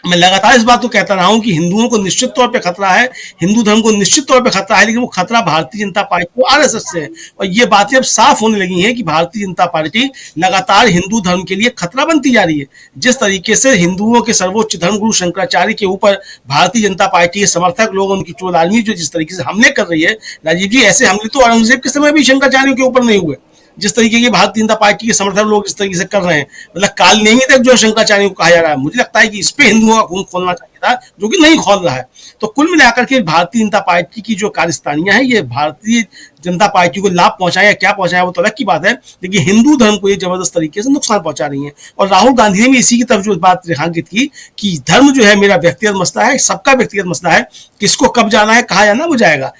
E: मैं लगातार इस बात को कहता रहा हूं कि हिंदुओं को निश्चित तौर पे खतरा है, हिंदू धर्म को निश्चित तौर पे खतरा है, लेकिन वो खतरा भारतीय जनता पार्टी को आरएसएस से है। और ये बातें अब साफ होने लगी हैं कि भारतीय जनता पार्टी लगातार हिंदू धर्म के लिए खतरा बनती जा रही है। जिस तरीके से हिंदुओं के सर्वोच्च धर्मगुरु शंकराचार्य के ऊपर भारतीय जनता पार्टी के समर्थक लोग, उनकी ट्रोल आर्मी जो जिस तरीके से हमले कर रही है राजीव जी, ऐसे हमले तो औरंगजेब के समय भी शंकराचार्यों के ऊपर नहीं हुए। जिस तरीके की भारतीय जनता पार्टी के समर्थक लोग इस तरीके से कर रहे हैं, मतलब काल नहीं तक जो शंकराचार्य को कहा जा रहा है, मुझे लगता है कि इस पे हिंदुओं का खून खोलना चाहिए था, जो कि नहीं खोल रहा है। तो कुल मिलाकर के भारतीय जनता पार्टी की जो कार्यस्तानियां हैं ये भारतीय जनता पार्टी को लाभ पहुंचाया, क्या पहुंचाया वो तो अलग की बात है, लेकिन हिंदू धर्म को ये जबरदस्त तरीके से नुकसान पहुंचा रही है। और राहुल गांधी ने भी इसी की तरफ जो बात रेखांकित की कि धर्म जो है मेरा व्यक्तिगत मसला है, सबका व्यक्तिगत मसला है, किसको कब जाना है, कहाँ जाना वो जाएगा।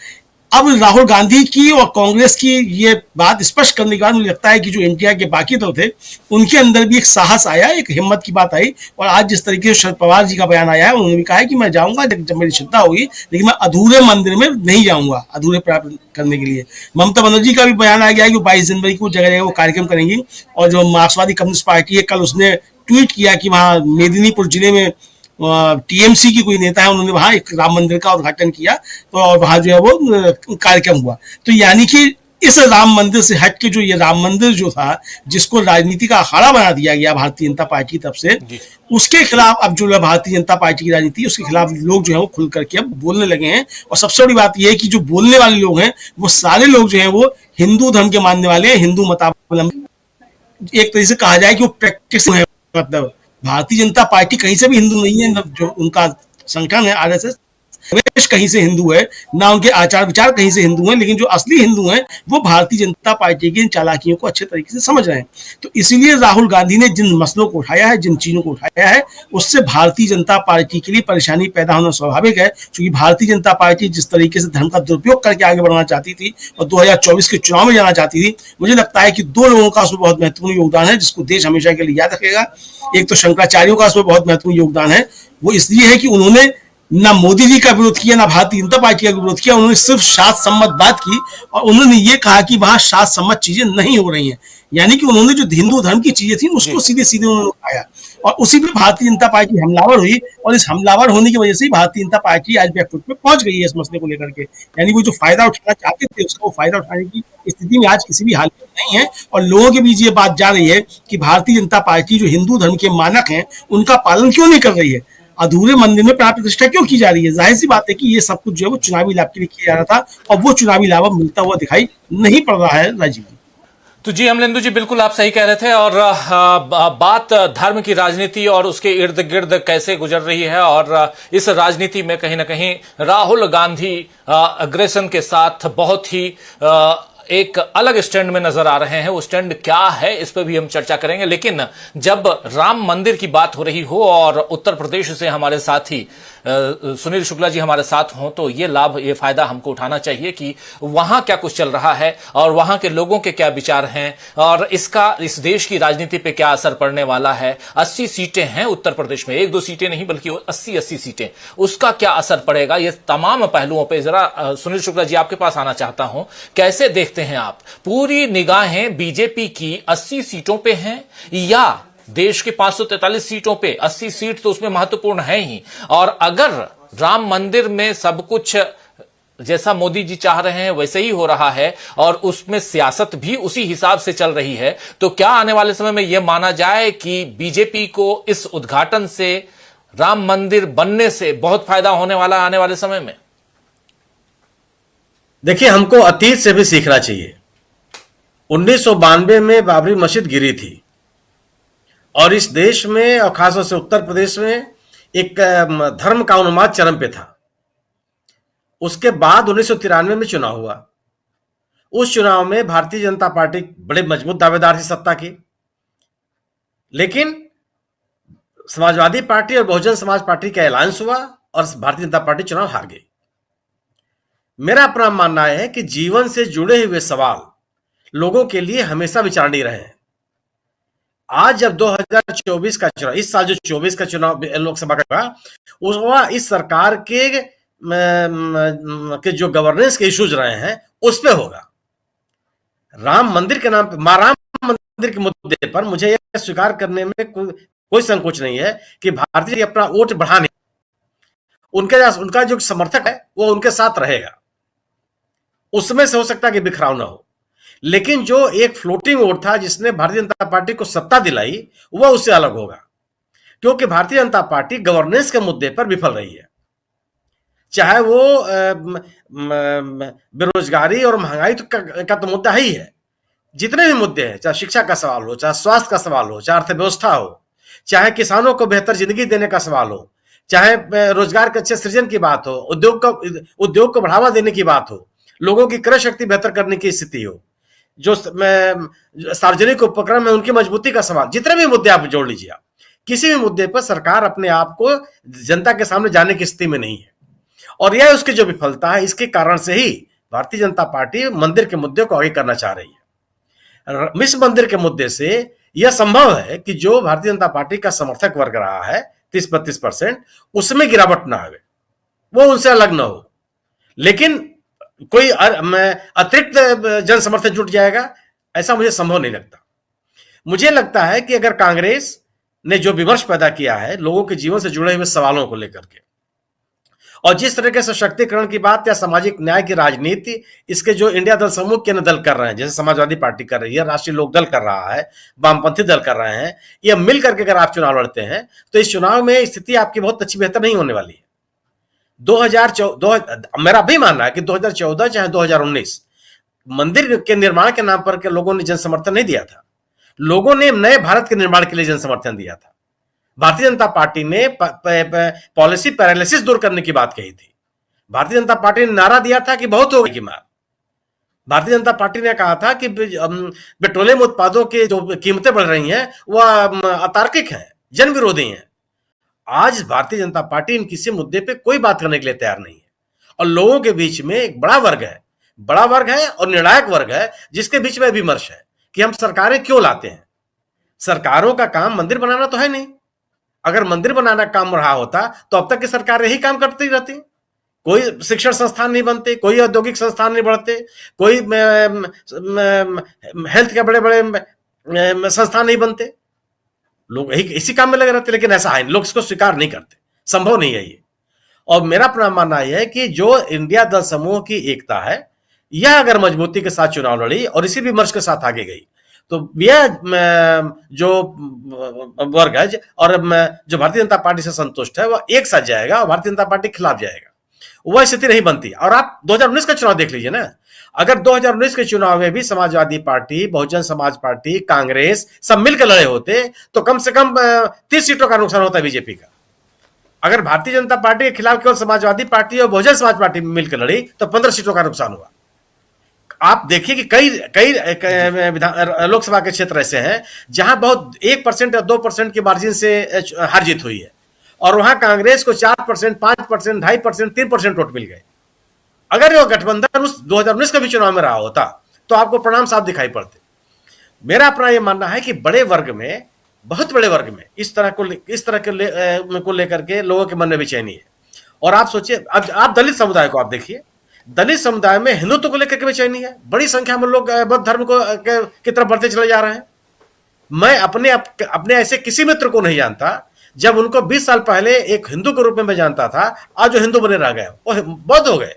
E: अब राहुल गांधी की और कांग्रेस की ये बात स्पष्ट करने के बाद मुझे लगता है कि जो एनटीआर के बाकी दल थे उनके अंदर भी एक साहस आया, एक हिम्मत की बात आई। और आज जिस तरीके से शरद पवार जी का बयान आया है, उन्होंने भी कहा है कि मैं जाऊंगा जब मेरी श्रद्धा होगी, लेकिन मैं अधूरे मंदिर में नहीं जाऊंगा अधूरे प्राप्त करने के लिए। ममता बनर्जी का भी बयान आ गया है कि 22 जनवरी को जगह जगह वो कार्यक्रम करेंगी। और जो मार्क्सवादी कम्युनिस्ट पार्टी है, कल उसने ट्वीट किया कि वहां मेदिनीपुर जिले में टीएमसी की कोई नेता है, उन्होंने वहां एक राम मंदिर का उद्घाटन किया, तो और वहां जो है वो कार्यक्रम हुआ। तो यानी कि इस राम मंदिर से हट के जो ये राम मंदिर जो था, जिसको राजनीति का अखाड़ा बना दिया गया भारतीय जनता पार्टी की तरफ से, उसके खिलाफ अब जो भारतीय जनता पार्टी की राजनीति, उसके खिलाफ लोग जो है वो खुल करके अब बोलने लगे हैं। और सबसे बड़ी बात यह है कि जो बोलने वाले लोग हैं वो सारे लोग जो है वो हिंदू धर्म के मानने वाले हैं, हिंदू मतावलंबी, एक तरीके से कहा जाए कि वो प्रैक्टिस है। मतलब भारतीय जनता पार्टी कहीं से भी हिंदू नहीं है, जो उनका संगठन है आरएसएस, देश कहीं से हिंदू है ना, उनके आचार विचार कहीं से हिंदू हैं, लेकिन जो असली हिंदू हैं वो भारतीय जनता पार्टी की इन चालाकियों को अच्छे तरीके से समझ रहे हैं। तो इसीलिए राहुल गांधी ने जिन मसलों को उठाया है, जिन चीजों को उठाया है, उससे भारतीय जनता पार्टी के लिए परेशानी पैदा होना स्वाभाविक है। क्योंकि भारतीय जनता पार्टी जिस तरीके से धर्म का दुरुपयोग करके आगे बढ़ना चाहती थी और 2024 के चुनाव में जाना चाहती थी, मुझे लगता है कि दो लोगों का उसमें बहुत महत्वपूर्ण योगदान है, जिसको देश हमेशा के लिए याद रखेगा। एक तो शंकराचार्यों का उसमें बहुत महत्वपूर्ण योगदान है, वो इसलिए है कि उन्होंने ना मोदी जी का विरोध किया, ना भारतीय जनता पार्टी का विरोध किया, उन्होंने सिर्फ शास्त्र सम्मत बात की और उन्होंने ये कहा कि वहां शास्त्र सम्मत चीजें नहीं हो रही हैं। यानी कि उन्होंने जो हिंदू धर्म की चीजें थी उसको सीधे सीधे उन्होंने उठाया और उसी पे भारतीय जनता पार्टी हमलावर हुई और इस हमलावर होने की वजह से भारतीय जनता पार्टी आज बैकफुट पे पहुंच गई है इस मसले को लेकर के। यानी वो जो फायदा उठाना चाहते थे उसका वो फायदा उठाने की स्थिति में आज किसी भी हाल में नहीं है। और लोगों के बीच ये बात जा रही है कि भारतीय जनता पार्टी जो हिंदू धर्म के मानक है उनका पालन क्यों नहीं कर रही है, अधूरे मंदिर में प्राण प्रतिष्ठा क्यों की जा रही है। जाहिर सी बात है कि ये सब कुछ जो है वो चुनावी लाभ के लिए किया जा रहा था और वो चुनावी लाभ मिलता हुआ दिखाई नहीं पड़ रहा है। राजीव
A: तो जी अमलेंदु जी, बिल्कुल आप सही कह रहे थे। और बात धर्म की राजनीति और उसके इर्द गिर्द कैसे गुजर रही है, और इस राजनीति में कहीं ना कहीं राहुल गांधी अग्रेसन के साथ बहुत ही एक अलग स्टैंड में नजर आ रहे हैं। वो स्टैंड क्या है इस पर भी हम चर्चा करेंगे, लेकिन जब राम मंदिर की बात हो रही हो और उत्तर प्रदेश से हमारे साथी सुनील शुक्ला जी हमारे साथ हों, तो ये लाभ, ये फायदा हमको उठाना चाहिए कि वहां क्या कुछ चल रहा है और वहां के लोगों के क्या विचार हैं और इसका इस देश की राजनीति पे क्या असर पड़ने वाला है। 80 सीटें हैं उत्तर प्रदेश में, 1-2 सीटें नहीं बल्कि 80 सीटें, उसका क्या असर पड़ेगा, ये तमाम पहलुओं पर जरा सुनील शुक्ला जी आपके पास आना चाहता हूं। कैसे देखते हैं आप, पूरी निगाहें बीजेपी की 80 सीटों पे हैं या देश के 543 सीटों पे 80 सीट तो उसमें महत्वपूर्ण है ही, और अगर राम मंदिर में सब कुछ जैसा मोदी जी चाह रहे हैं वैसे ही हो रहा है और उसमें सियासत भी उसी हिसाब से चल रही है, तो क्या आने वाले समय में यह माना जाए कि बीजेपी को इस उद्घाटन से, राम मंदिर बनने से बहुत फायदा होने वाला आने वाले समय में?
F: देखिए, हमको अतीत से भी सीखना चाहिए। 1992 में बाबरी मस्जिद गिरी थी और इस देश में और खासतौर से उत्तर प्रदेश में एक धर्म का उन्माद चरम पे था। उसके बाद 1993 में चुनाव हुआ। उस चुनाव में भारतीय जनता पार्टी बड़े मजबूत दावेदार थी सत्ता की, लेकिन समाजवादी पार्टी और बहुजन समाज पार्टी का अलायंस हुआ और भारतीय जनता पार्टी चुनाव हार गई। मेरा अपना मानना है कि जीवन से जुड़े हुए सवाल लोगों के लिए हमेशा विचारणीय रहे हैं। आज जब 2024 का चुनाव, इस साल जो 24 का चुनाव लोकसभा का हुआ, इस सरकार के जो गवर्नेंस के इश्यूज रहे हैं उस पे होगा। राम मंदिर के नाम पे, राम मंदिर के मुद्दे पर मुझे यह स्वीकार करने में कोई संकोच नहीं है कि भारतीय अपना वोट बढ़ाने, उनका जो समर्थक है वो उनके साथ रहेगा, उसमें से हो सकता है कि बिखराव ना हो। लेकिन जो एक फ्लोटिंग वोट था जिसने भारतीय जनता पार्टी को सत्ता दिलाई, वह उससे अलग होगा, क्योंकि भारतीय जनता पार्टी गवर्नेंस के मुद्दे पर विफल रही है। चाहे वो बेरोजगारी और महंगाई का तो मुद्दा ही है, जितने भी मुद्दे हैं, चाहे शिक्षा का सवाल हो, चाहे स्वास्थ्य का सवाल हो, चाहे अर्थव्यवस्था हो, चाहे किसानों को बेहतर जिंदगी देने का सवाल हो, चाहे रोजगार के अच्छे सृजन की बात हो, उद्योग को बढ़ावा देने की बात हो, लोगों की क्रय शक्ति बेहतर करने की स्थिति हो, जो सार्वजनिक उपक्रम है उनकी मजबूती का सवाल, जितने भी मुद्दे आप जोड़ लीजिए, आप किसी भी मुद्दे पर सरकार अपने आप को जनता के सामने जाने की स्थिति में नहीं है। और यह उसकी जो विफलता है, इसके कारण से ही भारतीय जनता पार्टी मंदिर के मुद्दे को आगे करना चाह रही है। इस मंदिर के मुद्दे से यह संभव है कि जो भारतीय जनता पार्टी का समर्थक वर्ग रहा है 30-32%, उसमें गिरावट ना आवे, वो उनसे अलग ना हो, लेकिन कोई अतिरिक्त जन समर्थन जुट जाएगा, ऐसा मुझे संभव नहीं लगता। मुझे लगता है कि अगर कांग्रेस ने जो विमर्श पैदा किया है लोगों के जीवन से जुड़े हुए सवालों को लेकर के, और जिस तरह के सशक्तिकरण की बात या सामाजिक न्याय की राजनीति इसके जो इंडिया दल समूह के दल कर रहे हैं, जैसे समाजवादी पार्टी कर रही है, राष्ट्रीय लोक दल कर रहा है, वामपंथी दल कर रहे हैं, ये मिल करके अगर आप चुनाव लड़ते हैं तो इस चुनाव में स्थिति आपकी बहुत अच्छी बेहतर नहीं होने वाली है। 2014 मेरा भी मानना है कि 2014 चाहे 2019 मंदिर के निर्माण के नाम पर के लोगों ने जन समर्थन नहीं दिया था, लोगों ने नए भारत के निर्माण के लिए जन समर्थन दिया था। भारतीय जनता पार्टी ने पॉलिसी पैरालिसिस दूर करने की बात कही थी। भारतीय जनता पार्टी ने नारा दिया था कि बहुत हो गई मार। भारतीय जनता पार्टी ने कहा था कि पेट्रोलियम उत्पादों की जो कीमतें बढ़ रही हैं वह अतार्किक हैं, जन विरोधी हैं। आज भारतीय जनता पार्टी इन किसी मुद्दे पे कोई बात करने के लिए तैयार नहीं है, और लोगों के बीच में एक बड़ा वर्ग है और निर्णायक वर्ग है जिसके बीच में विमर्श है कि हम सरकारें क्यों लाते हैं। सरकारों का काम मंदिर बनाना तो है नहीं। अगर मंदिर बनाना काम रहा होता तो अब तक की सरकार यही काम करती रहती। कोई शिक्षण संस्थान नहीं बनते, कोई औद्योगिक संस्थान नहीं बढ़ते, कोई हेल्थ के बड़े बड़े संस्थान नहीं बनते, लोग यही इसी काम में लगे रहते। लेकिन ऐसा है, लोग इसको स्वीकार नहीं करते, संभव नहीं है ये। और मेरा अपना मानना यह है कि जो इंडिया दल समूह की एकता है, यह अगर मजबूती के साथ चुनाव लड़ी और इसी विमर्श के साथ आगे गई तो यह जो वर्ग है और जो भारतीय जनता पार्टी से संतुष्ट है वह एक साथ जाएगा और भारतीय जनता पार्टी के खिलाफ जाएगा। वह स्थिति नहीं बनती। और आप 2019 का चुनाव देख लीजिए ना, अगर 2019 के चुनाव में भी समाजवादी पार्टी, बहुजन समाज पार्टी, कांग्रेस सब मिलकर लड़े होते तो कम से कम 30 सीटों का नुकसान होता है बीजेपी का। अगर भारतीय जनता पार्टी के खिलाफ केवल समाजवादी पार्टी और बहुजन समाज पार्टी मिलकर लड़ी तो 15 सीटों का नुकसान हुआ। आप देखिए कि कई लोकसभा के क्षेत्र ऐसे हैं जहां बहुत 1% या 2% की मार्जिन से हार जीत हुई है, और वहां कांग्रेस को 4%, 5%, 2.5%, 3% वोट मिल गए। अगर वो गठबंधन उस 2019 के भी चुनाव में रहा होता तो आपको परिणाम साफ दिखाई पड़ते। मेरा अपना यह मानना है कि बड़े वर्ग में, बहुत बड़े वर्ग में इस तरह को लेकर के लोगों के मन में बेचैनी है। और आप सोचिए, अब आप दलित समुदाय को आप देखिए, दलित समुदाय में हिंदुत्व को लेकर के बेचैनी है। बड़ी संख्या में लोग बौद्ध धर्म की तरफ बढ़ते चले जा रहे हैं। मैं अपने ऐसे किसी मित्र को नहीं जानता जब उनको 20 साल पहले एक हिंदू के रूप में मैं जानता था, आज जो हिंदू बने रह गए वो बौद्ध हो गए।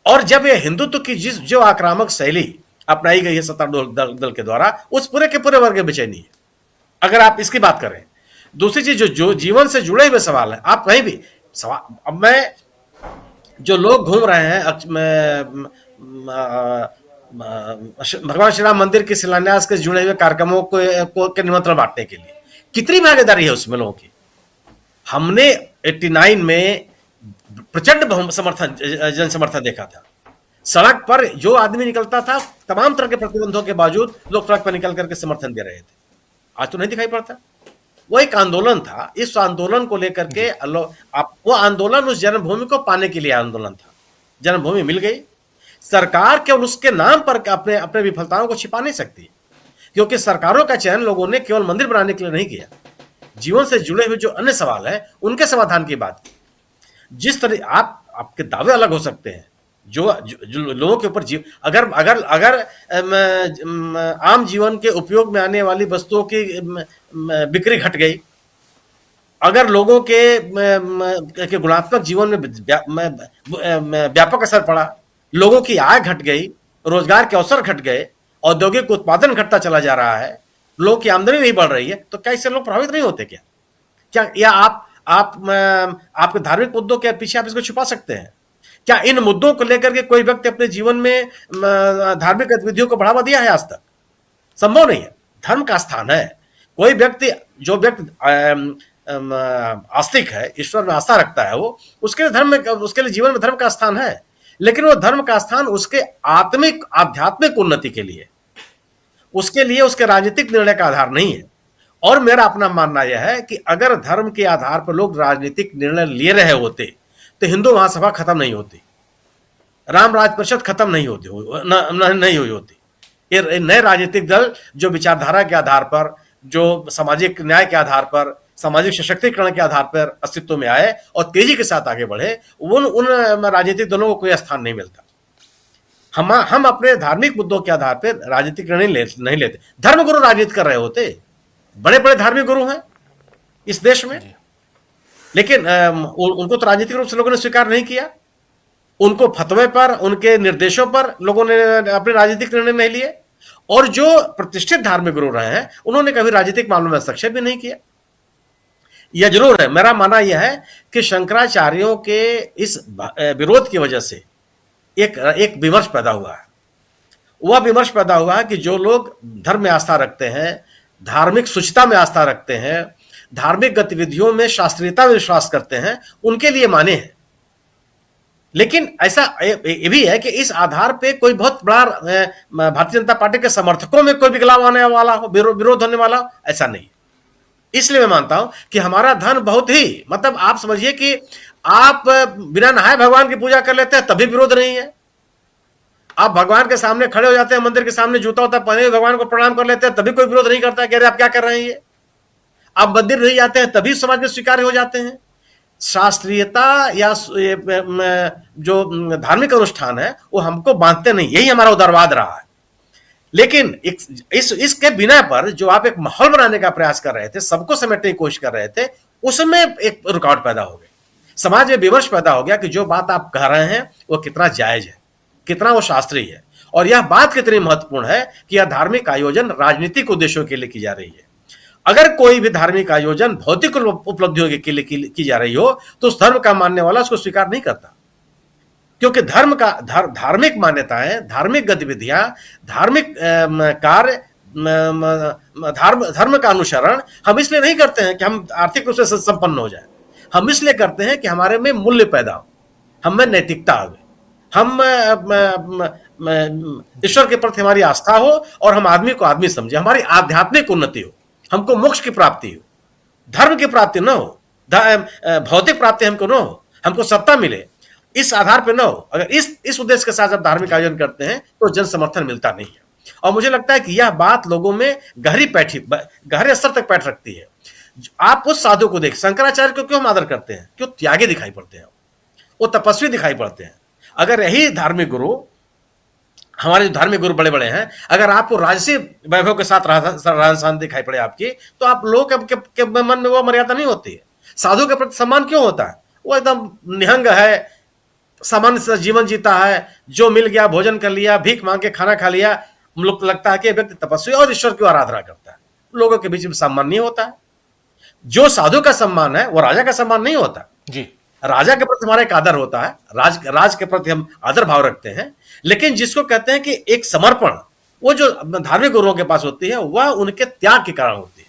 F: और जब ये हिंदुत्व की जो आक्रामक शैली अपनाई गई है सत्तारूढ़ दल के द्वारा, उस पूरे के पूरे वर्ग में बेचैनी है। अगर आप इसकी बात करें, दूसरी चीज जो जीवन से जुड़े हुए सवाल है, आप कहीं भी सवाल, अब मैं जो लोग घूम रहे हैं भगवान श्री राम मंदिर के शिलान्यास के जुड़े हुए कार्यक्रमों के निमंत्रण बांटने के लिए, कितनी भागीदारी है उसमें लोगों की। हमने 89 में प्रचंड जन समर्थन देखा था। सड़क पर जो आदमी निकलता था, तमाम तरह के प्रतिबंधों के बावजूद लोग सड़क पर निकल करके समर्थन दे रहे थे। आज तो नहीं दिखाई पड़ता। वो एक आंदोलन था। इस आंदोलन को लेकर के वो आंदोलन उस जन्मभूमि को पाने के लिए आंदोलन था। जन्मभूमि मिल गई। सरकार केवल उसके नाम पर अपने विफलताओं को छिपा नहीं सकती, क्योंकि सरकारों का चयन लोगों ने केवल मंदिर बनाने के लिए नहीं किया। जीवन से जुड़े हुए जो अन्य सवाल है उनके समाधान की बात की। जिस तरह आपके दावे अलग हो सकते हैं, जो लोगों के ऊपर अगर आम जीवन के उपयोग में आने वाली वस्तुओं की बिक्री घट गई, अगर लोगों के गुणात्मक जीवन में व्यापक असर पड़ा, लोगों की आय घट गई, रोजगार के अवसर घट गए, औद्योगिक उत्पादन घटता चला जा रहा है, लोगों की आमदनी नहीं बढ़ रही है, तो क्या इससे लोग प्रभावित नहीं होते? क्या या आपके धार्मिक मुद्दों के पीछे आप इसको छुपा सकते हैं? क्या इन मुद्दों को लेकर के कोई व्यक्ति अपने जीवन में धार्मिक गतिविधियों को बढ़ावा दिया है आज तक? संभव नहीं है। धर्म का स्थान है। कोई व्यक्ति जो आस्तिक है, ईश्वर में आस्था रखता है, वो उसके लिए जीवन में धर्म का स्थान है, लेकिन वो धर्म का स्थान उसके आध्यात्मिक उन्नति के लिए, उसके लिए उसके राजनीतिक निर्णय का आधार नहीं है। और मेरा अपना मानना यह है कि अगर धर्म के आधार पर लोग राजनीतिक निर्णय ले रहे होते तो हिंदू महासभा खत्म नहीं होती, राम राज परिषद खत्म नहीं हुई होती। ये नए राजनीतिक दल जो विचारधारा के आधार पर, जो सामाजिक न्याय के आधार पर, सामाजिक सशक्तिकरण के आधार पर अस्तित्व में आए और तेजी के साथ आगे बढ़े, उन राजनीतिक दलों को कोई स्थान नहीं मिलता। हम अपने धार्मिक मुद्दों के आधार पर राजनीतिक निर्णय नहीं लेते। धर्मगुरु राजनीति कर रहे होते, बड़े बड़े धार्मिक गुरु हैं इस देश में, लेकिन उनको तो राजनीतिक रूप से लोगों ने स्वीकार नहीं किया। उनको फतवे पर, उनके निर्देशों पर लोगों ने अपने राजनीतिक निर्णय नहीं लिए। और जो प्रतिष्ठित धार्मिक गुरु रहे हैं उन्होंने कभी राजनीतिक मामलों में हस्तक्षेप भी नहीं किया। यह जरूर है, मेरा मानना यह है कि शंकराचार्यों के इस विरोध की वजह से एक विमर्श पैदा हुआ है। वह विमर्श पैदा हुआ है कि जो लोग धर्म में आस्था रखते हैं, धार्मिक शुचिता में आस्था रखते हैं, धार्मिक गतिविधियों में शास्त्रीयता में विश्वास करते हैं, उनके लिए माने हैं। लेकिन ऐसा ये भी है कि इस आधार पे कोई बहुत बड़ा भारतीय जनता पार्टी के समर्थकों में कोई विकलाव आने वाला हो, विरोध होने वाला हो, ऐसा नहीं। इसलिए मैं मानता हूं कि हमारा धर्म बहुत ही, मतलब आप समझिए कि आप बिना नहाए भगवान की पूजा कर लेते हैं तभी विरोध नहीं है। आप भगवान के सामने खड़े हो जाते हैं, मंदिर के सामने जूता होता पहने हुए भगवान को प्रणाम कर लेते हैं तभी कोई विरोध नहीं करता, कह रहे आप क्या कर रहे हैं ये। आप मंदिर नहीं जाते हैं तभी समाज में स्वीकार हो जाते हैं। शास्त्रीयता या जो धार्मिक अनुष्ठान है वो हमको बांधते नहीं, यही हमारा उदारवाद रहा है। लेकिन इसके बिना पर जो आप एक माहौल बनाने का प्रयास कर रहे थे, सबको समेटने की कोशिश कर रहे थे, उसमें एक रुकावट पैदा हो गई। समाज में विमर्श पैदा हो गया कि जो बात आप कह रहे हैं वो कितना जायज है, कितना वो शास्त्रीय है, और यह बात कितनी महत्वपूर्ण है कि यह धार्मिक आयोजन राजनीतिक उद्देश्यों के लिए की जा रही है। अगर कोई भी धार्मिक आयोजन भौतिक उपलब्धियों के लिए की जा रही हो तो उस धर्म का मानने वाला उसको स्वीकार नहीं करता, क्योंकि धार्मिक मान्यताएं, धार्मिक गतिविधियां, धार्मिक कार्य, धर्म का अनुसरण हम इसलिए नहीं करते हैं कि हम आर्थिक रूप से संपन्न हो जाए। हम इसलिए करते हैं कि हमारे में मूल्य पैदा हो, हम में नैतिकता आवे, हम ईश्वर के प्रति हमारी आस्था हो और हम आदमी को आदमी समझे, हमारी आध्यात्मिक उन्नति हो, हमको मोक्ष की प्राप्ति हो, धर्म की प्राप्ति न हो, भौतिक प्राप्ति हमको न हो, हमको सत्ता मिले, इस आधार पे न हो। अगर इस उद्देश्य के साथ जब धार्मिक आयोजन करते हैं तो जन समर्थन मिलता नहीं है। और मुझे लगता है कि यह बात लोगों में गहरे स्तर तक बैठ रखती है। आप उस साधु को देख, शंकराचार्य को क्यों हम आदर करते हैं? क्यों त्यागी दिखाई पड़ते हैं, वो तपस्वी दिखाई पड़ते हैं। अगर यही धार्मिक गुरु, हमारे जो धार्मिक गुरु बड़े बड़े हैं, अगर आपको राजसी वैभव के साथ रहन दिखाई पड़े आपकी, तो आप लोग के मन में वो मर्यादा नहीं होती है। साधु के प्रति सम्मान क्यों होता है? वो एकदम निहंग है, सामान्य सा जीवन जीता है, जो मिल गया भोजन कर लिया, भीख मांग के खाना खा लिया। हम लोग लगता है कि व्यक्ति तपस्वी और ईश्वर की आराधना करता है। लोगों के बीच में सम्मान नहीं होता है। जो साधु का सम्मान है वो राजा का सम्मान नहीं होता
A: जी।
F: राजा के प्रति हमारा एक आदर होता है, राज के प्रति हम आदर भाव रखते हैं। लेकिन जिसको कहते हैं कि एक समर्पण, वो जो धार्मिक गुरुओं के पास होती है वह उनके त्याग के कारण होती है,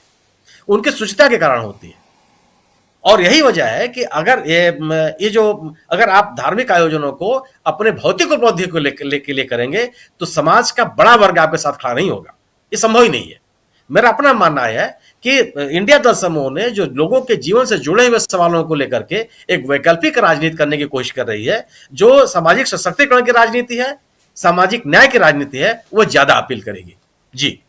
F: उनके शुचिता के कारण होती है। और यही वजह है कि अगर आप धार्मिक आयोजनों को अपने भौतिक उपलब्धि को लेके करेंगे तो समाज का बड़ा वर्ग आपके साथ खड़ा नहीं होगा, ये संभव ही नहीं है। मेरा अपना मानना है कि इंडिया दल समूह ने जो लोगों के जीवन से जुड़े हुए सवालों को लेकर के एक वैकल्पिक राजनीति करने की कोशिश कर रही है, जो सामाजिक सशक्तिकरण की राजनीति है, सामाजिक न्याय की राजनीति है, वो ज्यादा अपील करेगी। जी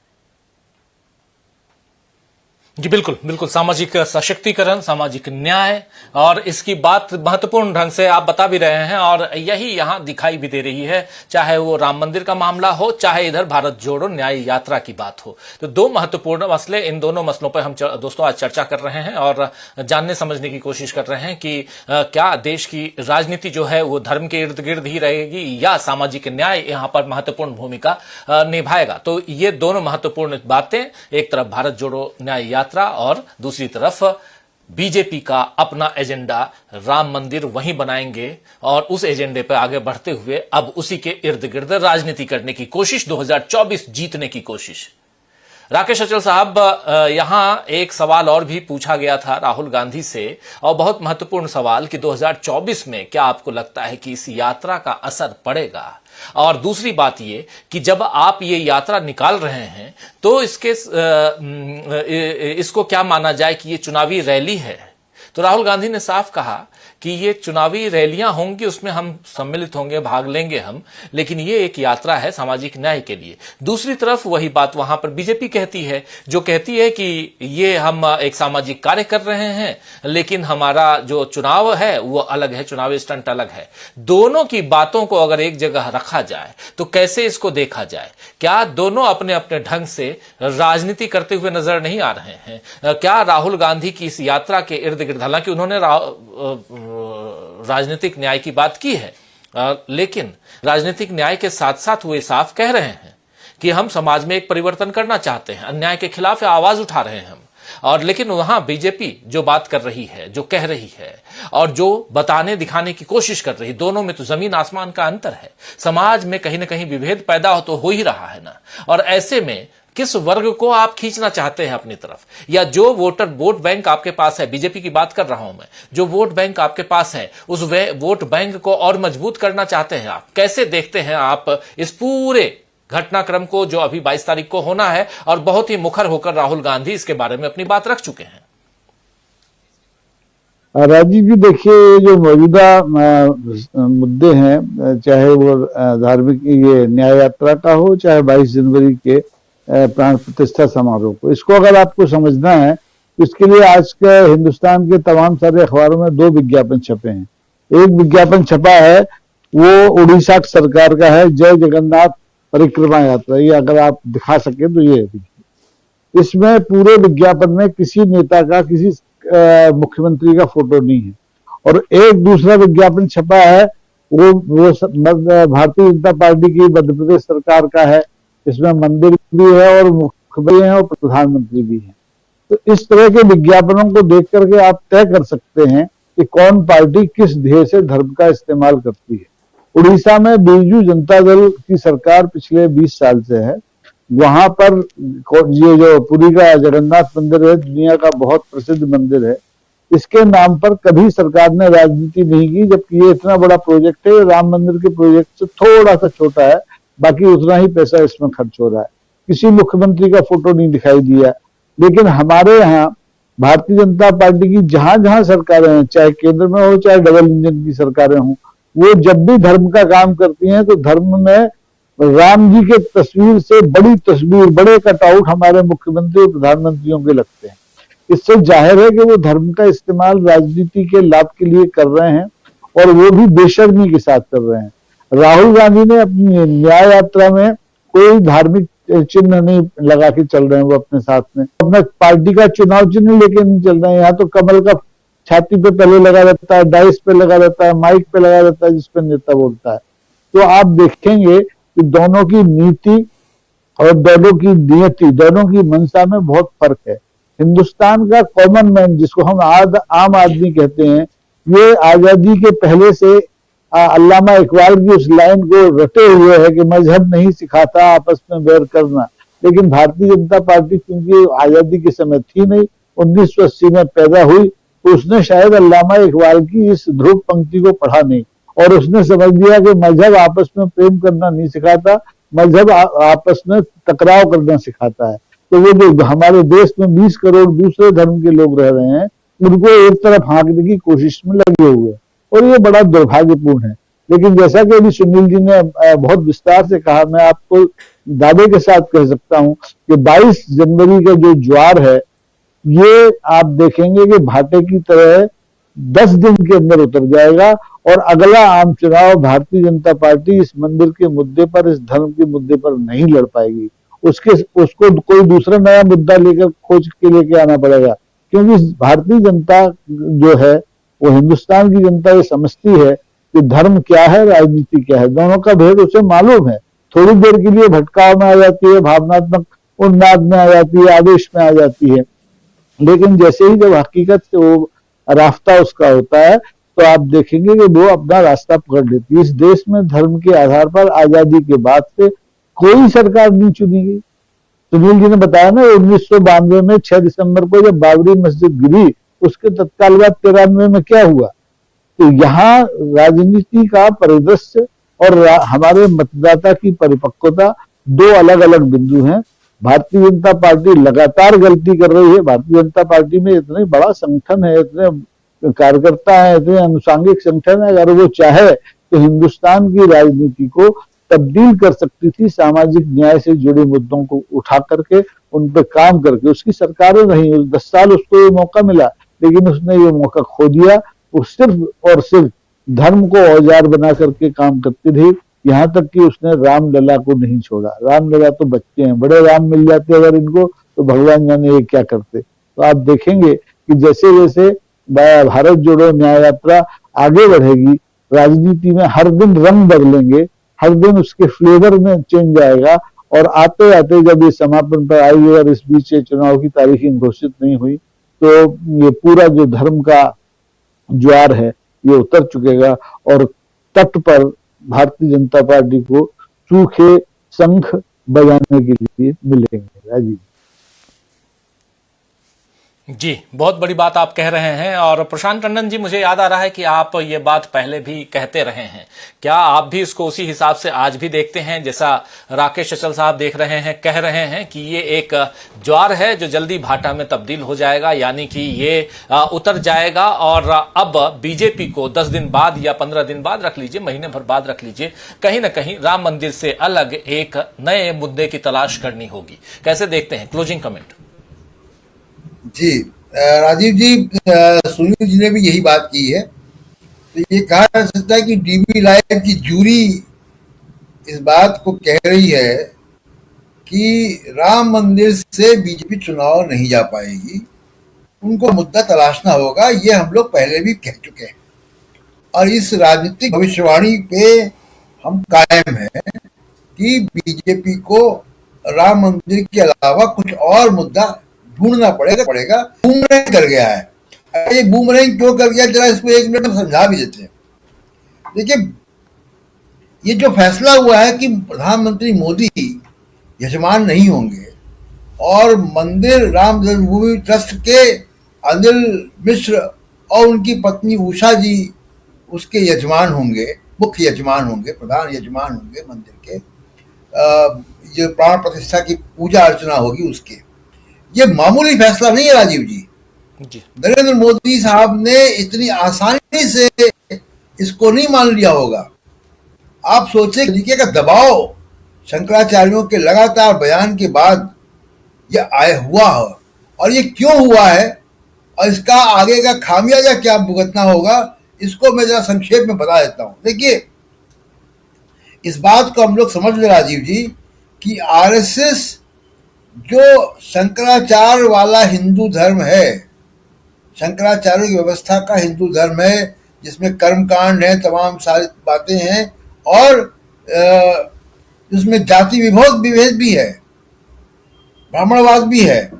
A: जी बिल्कुल बिल्कुल, सामाजिक सशक्तिकरण, सामाजिक न्याय, और इसकी बात महत्वपूर्ण ढंग से आप बता भी रहे हैं और यही यहां दिखाई भी दे रही है, चाहे वो राम मंदिर का मामला हो, चाहे इधर भारत जोड़ो न्याय यात्रा की बात हो। तो दो महत्वपूर्ण मसले, इन दोनों मसलों पर हम दोस्तों आज चर्चा कर रहे हैं और जानने समझने की कोशिश कर रहे हैं कि क्या देश की राजनीति जो है वो धर्म के इर्द गिर्द ही रहेगी या सामाजिक न्याय यहां पर महत्वपूर्ण भूमिका निभाएगा। तो ये दोनों महत्वपूर्ण बातें, एक तरफ भारत जोड़ो न्याय यात्रा और दूसरी तरफ बीजेपी का अपना एजेंडा राम मंदिर वहीं बनाएंगे और उस एजेंडे पर आगे बढ़ते हुए अब उसी के इर्द गिर्द राजनीति करने की कोशिश, 2024 जीतने की कोशिश। राकेश अचल साहब, यहां एक सवाल और भी पूछा गया था राहुल गांधी से, और बहुत महत्वपूर्ण सवाल कि 2024 में क्या आपको लगता है कि इस यात्रा का असर पड़ेगा? और दूसरी बात ये कि जब आप ये यात्रा निकाल रहे हैं तो इसको क्या माना जाए कि ये चुनावी रैली है? तो राहुल गांधी ने साफ कहा कि ये चुनावी रैलियां होंगी, उसमें हम सम्मिलित होंगे, भाग लेंगे हम, लेकिन ये एक यात्रा है सामाजिक न्याय के लिए। दूसरी तरफ वही बात वहां पर बीजेपी कहती है, जो कहती है कि ये हम एक सामाजिक कार्य कर रहे हैं, लेकिन हमारा जो चुनाव है वो अलग है, चुनावी स्टंट अलग है। दोनों की बातों को अगर एक जगह रखा जाए तो कैसे इसको देखा जाए? क्या दोनों अपने अपने ढंग से राजनीति करते हुए नजर नहीं आ रहे हैं? क्या राहुल गांधी की इस यात्रा के इर्द गिर्द, हालांकि उन्होंने राजनीतिक न्याय की बात की है, लेकिन राजनीतिक न्याय के साथ साथ वो साफ कह रहे हैं कि हम समाज में एक परिवर्तन करना चाहते हैं, अन्याय के खिलाफ आवाज उठा रहे हैं हम। और लेकिन वहां बीजेपी जो बात कर रही है, जो कह रही है और जो बताने दिखाने की कोशिश कर रही है, दोनों में तो जमीन आसमान का अंतर है। समाज में कहीं ना कहीं विभेद पैदा हो ही रहा है ना। और ऐसे में किस वर्ग को आप खींचना चाहते हैं अपनी तरफ, या जो वोट बैंक आपके पास है, बीजेपी की बात कर रहा हूं मैं, जो वोट बैंक आपके पास है उस वोट बैंक को और मजबूत करना चाहते हैं आप? कैसे देखते हैं आप इस पूरे घटनाक्रम को जो अभी 22 तारीख को होना है, और बहुत ही मुखर होकर राहुल गांधी इसके बारे में अपनी बात रख चुके हैं?
B: राजीव जी, देखिए, जो मौजूदा मुद्दे हैं, चाहे वो धार्मिक ये न्याय यात्रा का हो, चाहे 22 जनवरी के प्राण प्रतिष्ठा समारोह को, इसको अगर आपको समझना है तो इसके लिए आज के हिंदुस्तान के तमाम सारे अखबारों में 2 विज्ञापन छपे हैं। एक विज्ञापन छपा है वो उड़ीसा सरकार का है, जय जगन्नाथ परिक्रमा यात्रा। ये अगर आप दिखा सके तो ये इसमें पूरे विज्ञापन में किसी नेता का, किसी मुख्यमंत्री का फोटो नहीं है। और एक दूसरा विज्ञापन छपा है वो भारतीय जनता पार्टी की मध्य प्रदेश सरकार का है, इसमें मंदिर भी है और मुख्यमंत्री हैं और प्रधानमंत्री भी हैं। तो इस तरह के विज्ञापनों को देख करके आप तय कर सकते हैं कि कौन पार्टी किस ध्येय से धर्म का इस्तेमाल करती है। उड़ीसा में बीजू जनता दल की सरकार पिछले 20 साल से है। वहां पर ये जो पुरी का जगन्नाथ मंदिर है, दुनिया का बहुत प्रसिद्ध मंदिर है, इसके नाम पर कभी सरकार ने राजनीति नहीं की, जबकि ये इतना बड़ा प्रोजेक्ट है। राम मंदिर के प्रोजेक्ट से थोड़ा सा छोटा है, बाकी उतना ही पैसा इसमें खर्च हो रहा है। किसी मुख्यमंत्री का फोटो नहीं दिखाई दिया। लेकिन हमारे यहाँ भारतीय जनता पार्टी की जहां जहां सरकारें हैं, चाहे केंद्र में हो चाहे डबल इंजन की सरकारें हों, वो जब भी धर्म का काम करती हैं तो धर्म में राम जी के तस्वीर से बड़ी तस्वीर, बड़े कटआउट हमारे मुख्यमंत्री और प्रधानमंत्रियों के लगते हैं। इससे जाहिर है कि वो धर्म का इस्तेमाल राजनीति के लाभ के लिए कर रहे हैं, और वो भी बेशर्मी के साथ कर रहे हैं। राहुल गांधी ने अपनी न्याय यात्रा में कोई धार्मिक चिन्ह नहीं लगा के चल रहे हैं, वो अपने साथ में अपना पार्टी का चुनाव चिन्ह लेके नहीं चल रहे हैं। यहाँ तो कमल का छाती पे पहले लगा रहता है, डाइस पे लगा रहता है, माइक पे लगा रहता है, जिसपे नेता बोलता है। तो आप देखेंगे कि दोनों की नीति और दोनों की नियति, दोनों की मंशा में बहुत फर्क है। हिंदुस्तान का कॉमन मैन, जिसको हम आम आदमी कहते हैं, ये आजादी के पहले से अल्लामा इकबाल की उस लाइन को रटे हुए है कि मजहब नहीं सिखाता आपस में बैर करना। लेकिन भारतीय जनता पार्टी क्योंकि आजादी के समय थी नहीं, 1980 में पैदा हुई, तो उसने शायद अल्लामा इकबाल की इस ध्रुव पंक्ति को पढ़ा नहीं, और उसने समझ लिया कि मजहब आपस में प्रेम करना नहीं सिखाता, मजहब आपस में टकराव करना सिखाता है। तो वो जो हमारे देश में 20 करोड़ दूसरे धर्म के लोग रह रहे हैं, उनको एक तरफ हाँकने की कोशिश में लगे हुए, और ये बड़ा दुर्भाग्यपूर्ण है। लेकिन जैसा कि अभी सुनील जी ने बहुत विस्तार से कहा, मैं आपको दावे के साथ कह सकता हूं कि 22 जनवरी का जो ज्वार है, ये आप देखेंगे कि भाटे की तरह 10 दिन के अंदर उतर जाएगा, और अगला आम चुनाव भारतीय जनता पार्टी इस मंदिर के मुद्दे पर, इस धर्म के मुद्दे पर नहीं लड़ पाएगी। उसको कोई दूसरा नया मुद्दा लेकर खोज के लेके आना पड़ेगा, क्योंकि भारतीय जनता जो है वो हिंदुस्तान की जनता ये समझती है कि धर्म क्या है, राजनीति क्या है, दोनों का भेद उसे मालूम है। थोड़ी देर के लिए भटकाव में आ जाती है, भावनात्मक उन्माद में आ जाती है, आवेश में आ जाती है, लेकिन जैसे ही जब हकीकत से वो रास्ता उसका होता है, तो आप देखेंगे कि वो अपना रास्ता पकड़ लेती है। इस देश में धर्म के आधार पर आजादी के बाद से कोई सरकार नहीं चुनी गई। सुनील जी ने बताया ना, 1992 में 6 दिसंबर को जब बाबरी मस्जिद गिरी, उसके तत्काल बाद 93 में क्या हुआ। तो यहाँ राजनीति का परिदृश्य और हमारे मतदाता की परिपक्वता दो अलग अलग बिंदु हैं। भारतीय जनता पार्टी लगातार गलती कर रही है। भारतीय जनता पार्टी में इतने बड़ा संगठन है, इतने कार्यकर्ता हैं, इतने अनुसांगिक संगठन है, अगर वो चाहे तो हिंदुस्तान की राजनीति को तब्दील कर सकती थी, सामाजिक न्याय से जुड़े मुद्दों को उठा करके उन पर काम करके। उसकी सरकारें रही, 10 साल उसको ये मौका मिला, लेकिन उसने ये मौका खो दिया। वो सिर्फ और सिर्फ धर्म को औजार बना करके काम करती थी, यहाँ तक कि उसने रामलला को नहीं छोड़ा। रामलला तो बच्चे हैं, बड़े राम मिल जाते अगर इनको तो भगवान जाने ये क्या करते। तो आप देखेंगे कि जैसे जैसे भारत जोड़ो न्याय यात्रा आगे बढ़ेगी, राजनीति में हर दिन रंग बदलेंगे, हर दिन उसके फ्लेवर में चेंज आएगा, और आते आते जब ये समापन पर आएगी और इस बीच चुनाव की तारीखें घोषित नहीं हुई तो ये पूरा जो धर्म का ज्वार है ये उतर चुकेगा और तट पर भारतीय जनता पार्टी को सूखे शंख बजाने के लिए मिलेंगे। राजीव
A: जी, बहुत बड़ी बात आप कह रहे हैं। और प्रशांत टंडन जी, मुझे याद आ रहा है कि आप ये बात पहले भी कहते रहे हैं, क्या आप भी इसको उसी हिसाब से आज भी देखते हैं जैसा राकेश अचल साहब देख रहे हैं, कह रहे हैं कि ये एक ज्वार है जो जल्दी भाटा में तब्दील हो जाएगा, यानी कि ये उतर जाएगा और अब बीजेपी को 10 दिन बाद या 15 दिन बाद रख लीजिए, महीने भर बाद रख लीजिए, कहीं ना कहीं राम मंदिर से अलग एक नए मुद्दे की तलाश करनी होगी। कैसे देखते हैं? Closing comment.
G: जी राजीव जी, सुनील जी ने भी यही बात की है। तो ये कहा जा सकता है कि डीवी लाइव की जूरी इस बात को कह रही है कि राम मंदिर से बीजेपी चुनाव नहीं जा पाएगी, उनको मुद्दा तलाशना होगा। ये हम लोग पहले भी कह चुके हैं और इस राजनीतिक भविष्यवाणी पे हम कायम हैं कि बीजेपी को राम मंदिर के अलावा कुछ और मुद्दा ढूंढना पड़ेगा। बूमरैंग कर गया है। ये बूमरैंग क्यों कर गया, जरा इसको 1 मिनट में समझा भी देते हैं। देखिए, ये जो फैसला हुआ है कि प्रधानमंत्री मोदी यजमान नहीं होंगे और मंदिर राम जन्मभूमि ट्रस्ट के अनिल मिश्र और उनकी पत्नी उषा जी उसके यजमान होंगे, मुख्य यजमान होंगे, प्रधान यजमान होंगे मंदिर के, जो प्राण प्रतिष्ठा की पूजा अर्चना होगी उसके। ये मामूली फैसला नहीं है राजीव जी। नरेंद्र मोदी साहब ने इतनी आसानी से इसको नहीं मान लिया होगा। आप सोचे तरीके का दबाव शंकराचार्यों के लगातार बयान के बाद यह हुआ है, और ये क्यों हुआ है और इसका आगे का खामियाजा क्या भुगतना होगा, इसको मैं जरा संक्षेप में बता देता हूं। देखिए, इस बात को हम लोग समझ ले राजीव जी कि आरएसएस जो शंकराचार्य वाला हिंदू धर्म है, शंकराचार्य की व्यवस्था का हिंदू धर्म है, जिसमें कर्मकांड है, तमाम सारी बातें हैं और जिसमें जाति विभेद भी है, ब्राह्मणवाद भी है,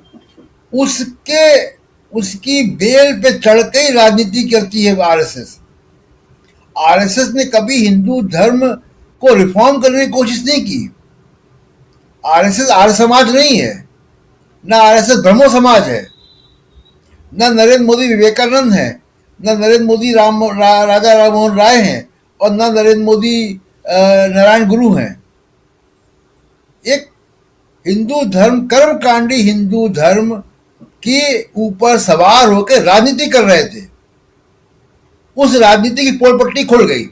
G: उसकी बेल पे चढ़ के ही राजनीति करती है आरएसएस। आरएसएस ने कभी हिंदू धर्म को रिफॉर्म करने की कोशिश नहीं की। आरएसएस आर्य समाज नहीं है, ना आरएसएस ब्रह्मो समाज है, ना नरेंद्र मोदी विवेकानंद है, ना नरेंद्र मोदी राजा राममोहन राय हैं और ना नरेंद्र मोदी नारायण गुरु हैं। एक हिंदू धर्म, कर्मकांडी हिंदू धर्म के ऊपर सवार होकर राजनीति कर रहे थे। उस राजनीति की पोल पट्टी खुल गई।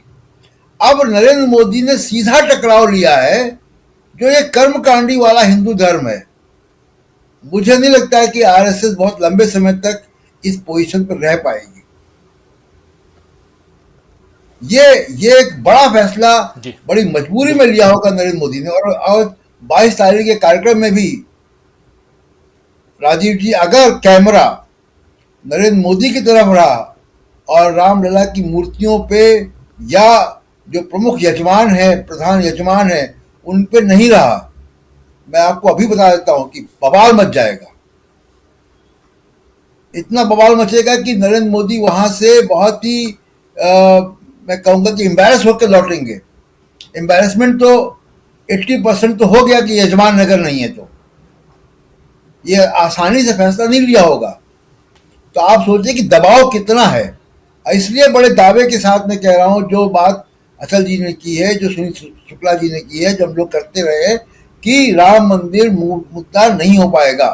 G: अब नरेंद्र मोदी ने सीधा टकराव लिया है जो ये कर्मकांडी वाला हिंदू धर्म है। मुझे नहीं लगता है कि आरएसएस बहुत लंबे समय तक इस पोजीशन पर रह पाएगी। ये एक बड़ा फैसला बड़ी मजबूरी में लिया होगा नरेंद्र मोदी ने। और 22 तारीख के कार्यक्रम में भी राजीव जी, अगर कैमरा नरेंद्र मोदी की तरफ रहा और रामलला की मूर्तियों पे या जो प्रमुख यजमान है, प्रधान यजमान है, उन पे नहीं रहा, मैं आपको अभी बता देता हूं कि बवाल मच जाएगा। इतना बवाल मचेगा कि नरेंद्र मोदी वहां से बहुत ही मैं कहूंगा कि एम्बैरस होकर लौटेंगे। एम्बैरसमेंट तो 80% तो हो गया कि यजमान नगर नहीं है, तो ये आसानी से फैसला नहीं लिया होगा। तो आप सोचिए कि दबाव कितना है। इसलिए बड़े दावे के साथ मैं कह रहा हूं, जो बात अचल जी ने की है, जो सुनील शुक्ला जी ने की है, जो हम लोग करते रहे कि राम मंदिर मुद्दा नहीं हो पाएगा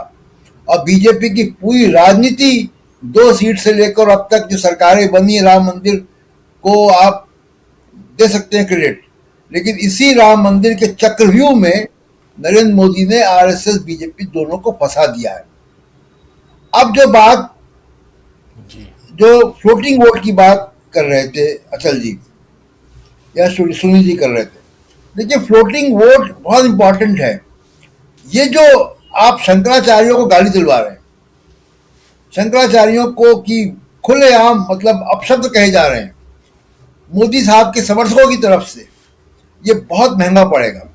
G: और बीजेपी की पूरी राजनीति 2 सीट से लेकर अब तक जो सरकारें बनी है राम मंदिर को आप दे सकते हैं क्रेडिट, लेकिन इसी राम मंदिर के चक्रव्यूह में नरेंद्र मोदी ने आरएसएस बीजेपी दोनों को फंसा दिया है। अब जो बात जो फ्लोटिंग वोट की बात कर रहे थे अचल जी या सुनील जी कर रहे थे, देखिए फ्लोटिंग वोट बहुत इंपॉर्टेंट है। ये जो आप शंकराचार्यों को गाली दिलवा रहे हैं, शंकराचार्यों को कि खुलेआम मतलब अपशब्द कहे जा रहे हैं मोदी साहब के समर्थकों की तरफ से, ये बहुत महंगा पड़ेगा।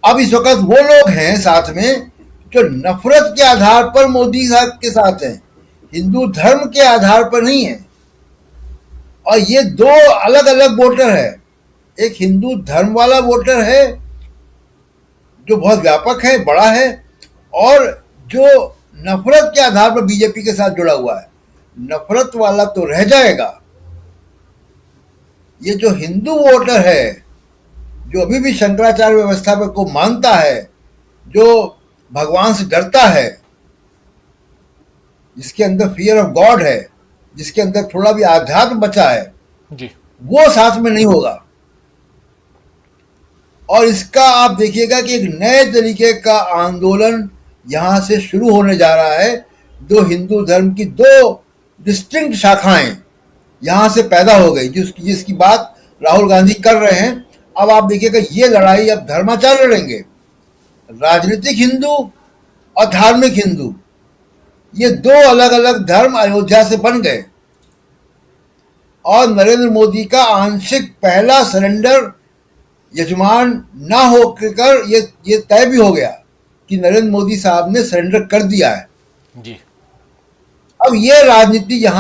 G: अब इस वक्त वो लोग हैं साथ में जो नफरत के आधार पर मोदी साहब के साथ हैं, हिंदू धर्म के आधार पर नहीं है। और ये 2 अलग अलग वोटर है, एक हिंदू धर्म वाला वोटर है जो बहुत व्यापक है, बड़ा है, और जो नफरत के आधार पर बीजेपी के साथ जुड़ा हुआ है। नफरत वाला तो रह जाएगा, ये जो हिंदू वोटर है जो अभी भी शंकराचार्य व्यवस्था पर को मानता है, जो भगवान से डरता है, जिसके अंदर फियर ऑफ गॉड है, जिसके अंदर थोड़ा भी आध्यात्म बचा है
A: जी,
G: वो साथ में नहीं होगा। और इसका आप देखिएगा कि एक नए तरीके का आंदोलन यहां से शुरू होने जा रहा है। दो हिंदू धर्म की 2 डिस्टिंक्ट शाखाएं यहां से पैदा हो गई, जिसकी बात राहुल गांधी कर रहे हैं। अब आप देखिएगा ये लड़ाई अब धर्माचार्य लड़ेंगे, राजनीतिक हिंदू और धार्मिक हिंदू, ये 2 अलग अलग धर्म अयोध्या से बन गए। और नरेंद्र मोदी का आंशिक पहला सरेंडर यजमान ना होकर ये तय भी हो गया कि नरेंद्र मोदी साहब ने सरेंडर कर दिया है।
A: जी।
G: अब ये राजनीति यहां